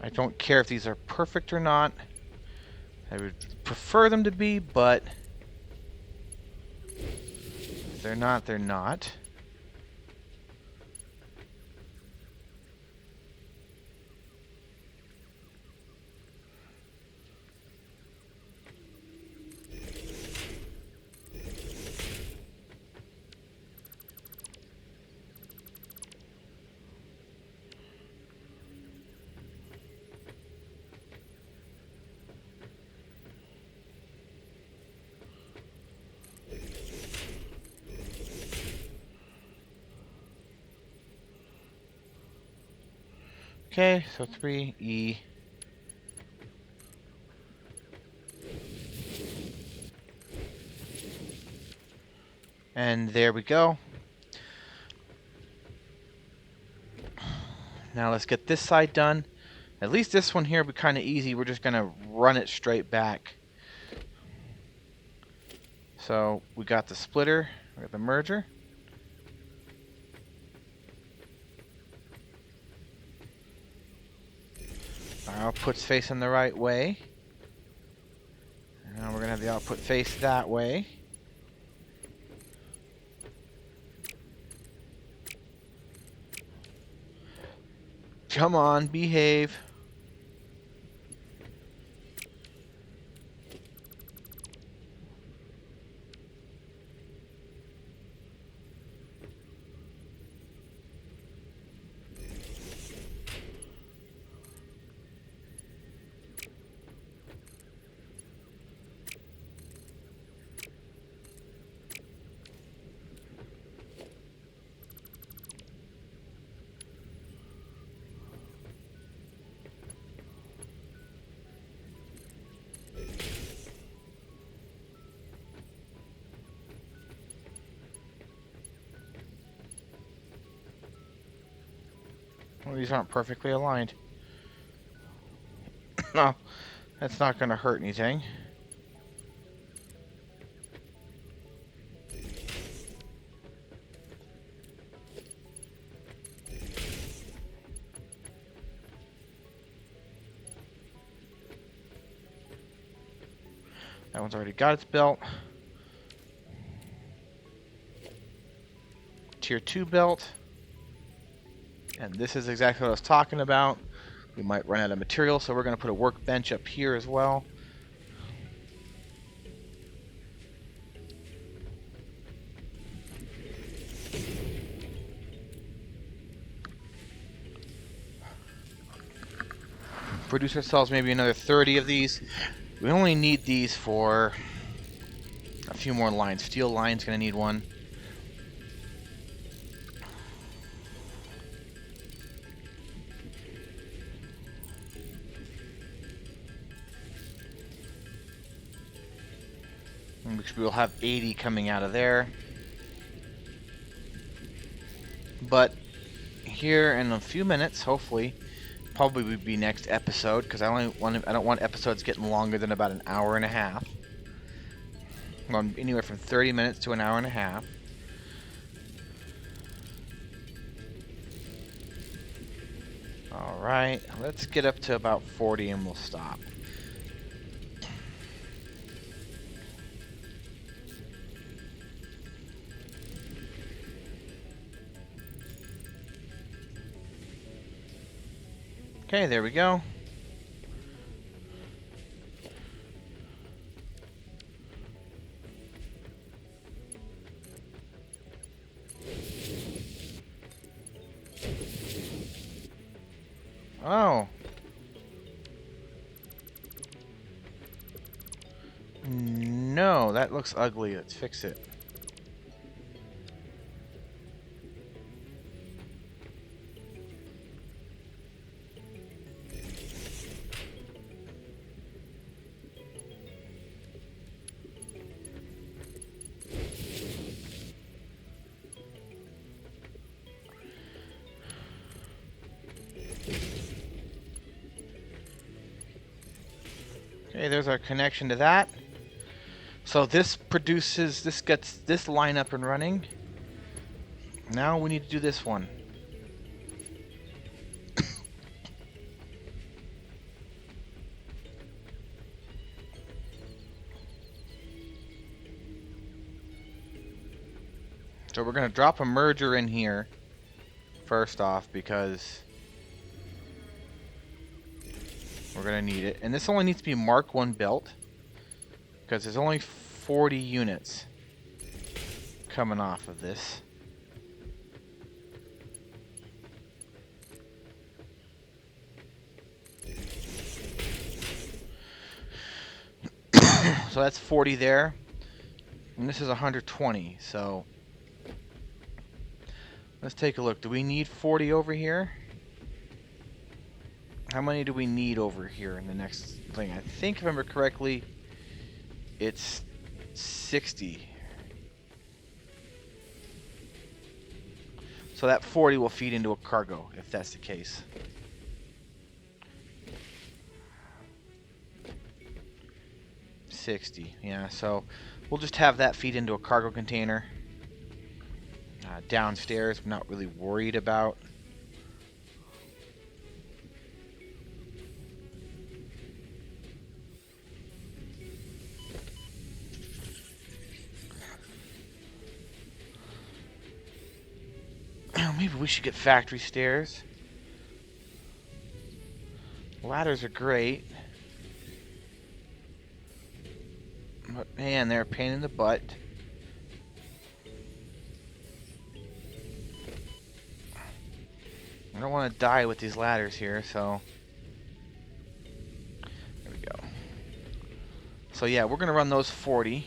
I don't care if these are perfect or not. I would prefer them to be, but if they're not, they're not. Okay, so 3E. And there we go. Now let's get this side done. At least this one here will be kind of easy. We're just going to run it straight back. So we got the splitter, we got the merger. Our output's facing the right way. Now we're going to have the output face that way. Come on, behave. Well, these aren't perfectly aligned. No, that's not going to hurt anything. That one's already got its belt. Tier 2 belt. And this is exactly what I was talking about. We might run out of material, so we're going to put a workbench up here as well. Produce ourselves maybe another 30 of these. We only need these for a few more lines. Steel line's going to need one. We'll have 80 coming out of there. But here in a few minutes, hopefully, probably would be next episode, because I don't want episodes getting longer than about an hour and a half. Well, anywhere from 30 minutes to an hour and a half. Alright, let's get up to about 40 and we'll stop. Okay, there we go. Oh. No, that looks ugly. Let's fix it. Okay, there's our connection to that. So this gets this line up and running. Now we need to do this one. So we're going to drop a merger in here first off because we're going to need it. And this only needs to be Mark 1 built because there's only 40 units coming off of this. So that's 40 there. And this is 120, so let's take a look. Do we need 40 over here? How many do we need over here in the next thing? I think, if I remember correctly, it's 60. So that 40 will feed into a cargo, if that's the case. $60, yeah, so we'll just have that feed into a cargo container. Downstairs, I'm not really worried about. Maybe we should get factory stairs. Ladders are great. But man, they're a pain in the butt. I don't want to die with these ladders here, so... There we go. So yeah, we're going to run those 40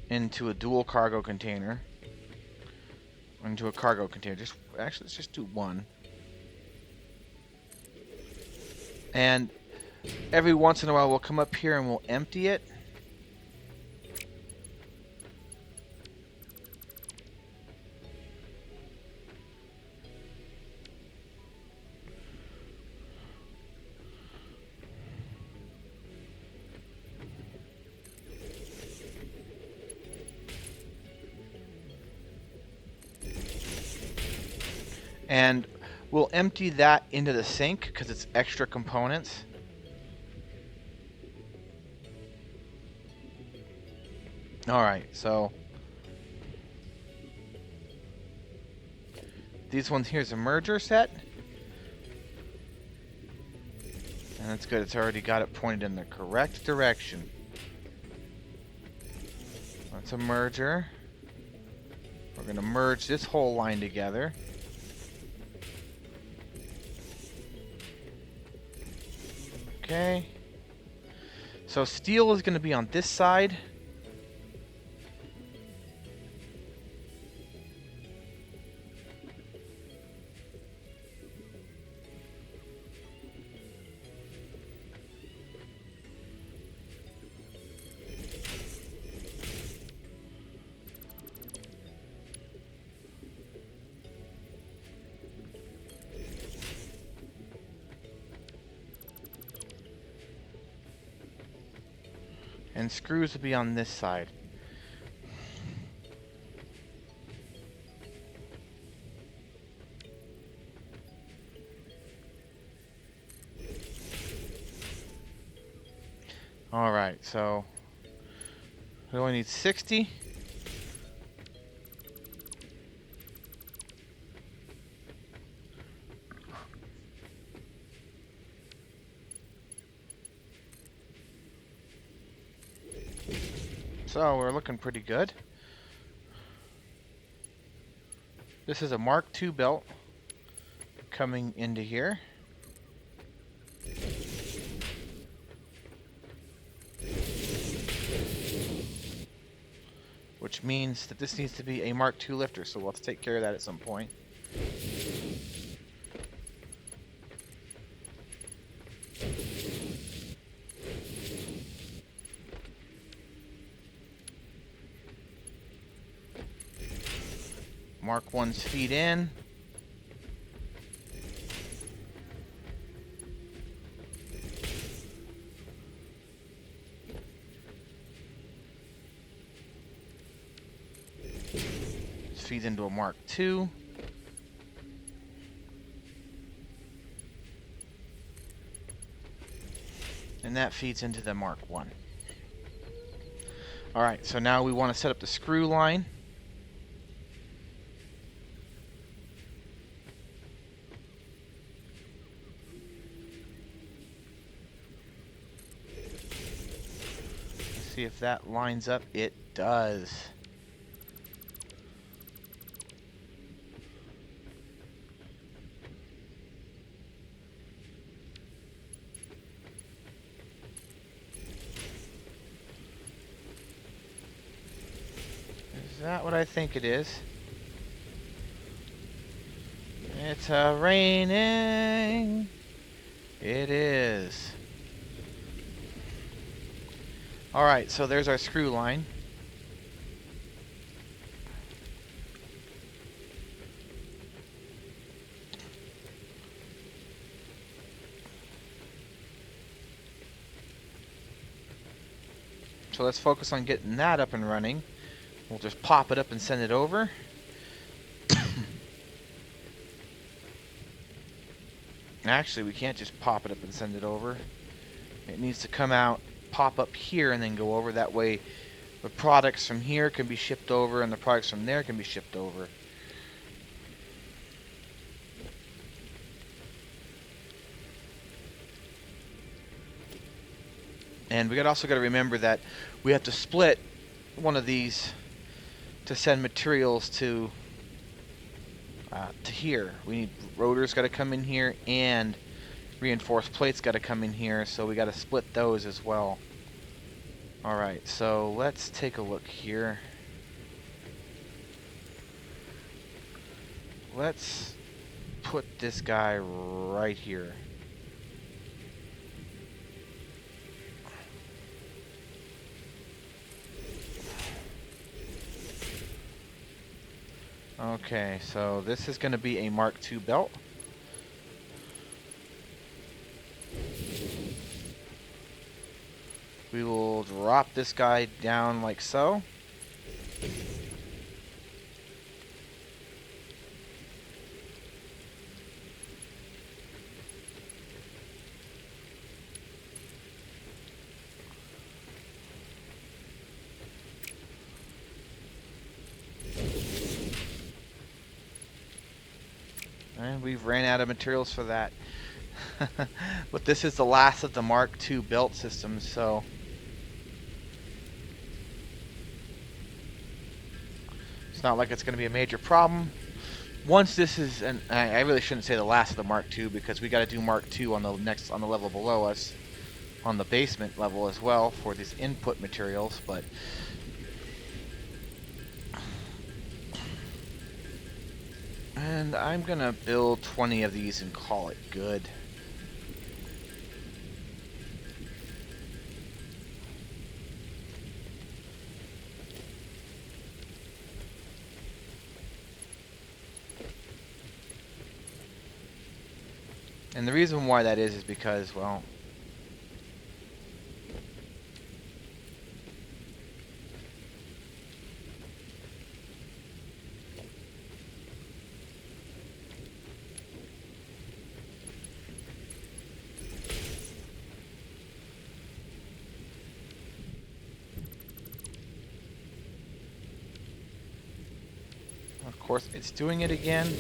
into a dual cargo container. Into a cargo container. Actually, let's just do one. And every once in a while, we'll come up here and we'll empty it. And we'll empty that into the sink because it's extra components. Alright, so these ones here's a merger set. And that's good, it's already got it pointed in the correct direction. That's a merger. We're going to merge this whole line together. Okay. So steel is going to be on this side. And screws will be on this side. Alright, so we only need 60. So we're looking pretty good. This is a Mark II belt coming into here. Which means that this needs to be a Mark II lifter, so we'll have to take care of that at some point. Mark I's feed in. This feeds into a Mark II. And that feeds into the Mark I. Alright, so now we want to set up the screw line. See if that lines up. It does. Is that what I think it is? It's raining. It is. Alright, so there's our screw line. So let's focus on getting that up and running. We'll just pop it up and send it over. Actually, we can't just pop it up and send it over. It needs to come out, pop up here, and then go over. That way, the products from here can be shipped over, and the products from there can be shipped over. And we also got to remember that we have to split one of these to send materials to here. We need rotors got to come in here, and reinforced plates got to come in here, so we got to split those as well. Alright, so let's take a look here. Let's put this guy right here. Okay, so this is going to be a Mark II belt. We will drop this guy down like so. And we've ran out of materials for that. But this is the last of the Mark II belt systems, so it's not like it's going to be a major problem. Once this is, and I really shouldn't say the last of the Mark II, because we got to do Mark II on the level below us, on the basement level as well, for these input materials. But and I'm gonna build 20 of these and call it good. And the reason why that is because, well, of course, it's doing it again.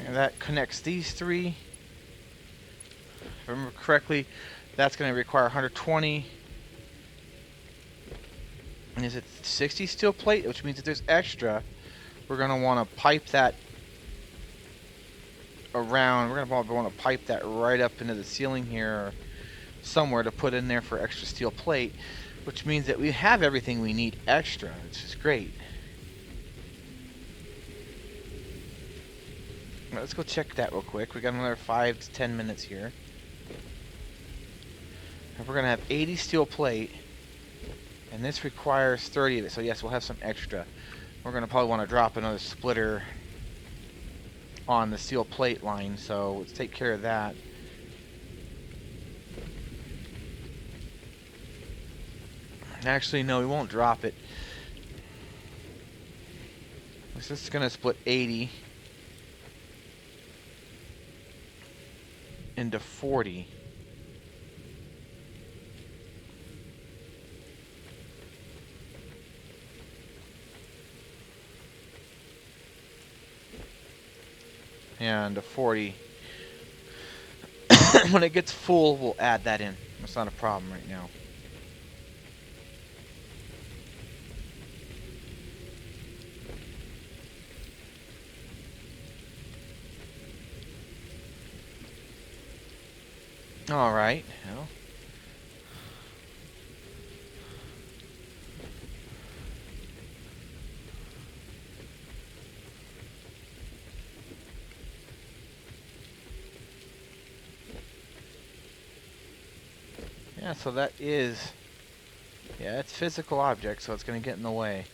And that connects these three. If I remember correctly, that's going to require 120. And is it 60 steel plate? Which means if there's extra, we're going to want to pipe that around. We're going to want to pipe that right up into the ceiling here, or somewhere to put in there for extra steel plate, which means that we have everything we need extra, which is great. Let's go check that real quick. We got another 5 to 10 minutes here. And we're going to have 80 steel plate, and this requires 30 of it, so yes, we'll have some extra. We're going to probably want to drop another splitter on the steel plate line, so let's take care of that. Actually, no, we won't drop it. This is going to split 80 into 40. and a 40. When it gets full, we'll add that in. That's not a problem right now. All right. Well, yeah, so that is... Yeah, it's physical object, so it's going to get in the way.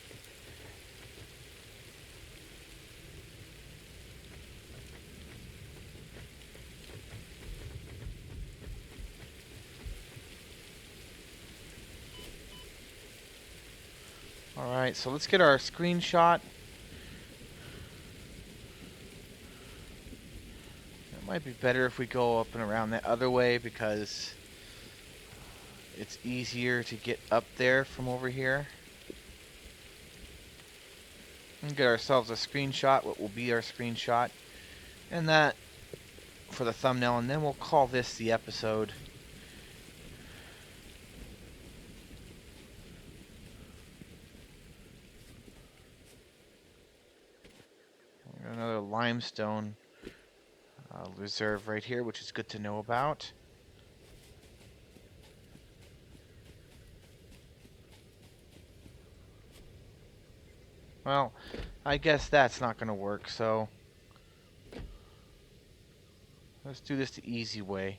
Alright, so let's get our screenshot. It might be better if we go up and around that other way because it's easier to get up there from over here. And get ourselves a screenshot, what will be our screenshot. And that for the thumbnail, and then we'll call this the episode. Another limestone reserve right here, which is good to know about. Well, I guess that's not going to work, so let's do this the easy way.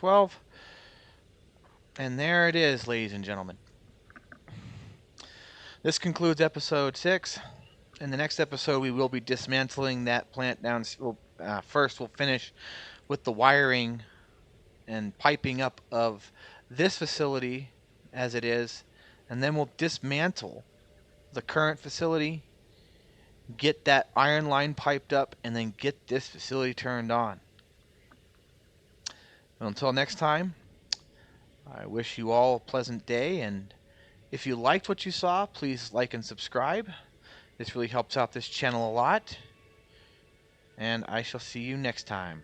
F12. And there it is, ladies and gentlemen. This concludes episode 6. In the next episode, we will be dismantling that plant down. First, we'll finish with the wiring and piping up of this facility as it is, and then we'll dismantle the current facility, get that iron line piped up, and then get this facility turned on. Well, until next time, I wish you all a pleasant day, and if you liked what you saw, please like and subscribe. This really helps out this channel a lot, and I shall see you next time.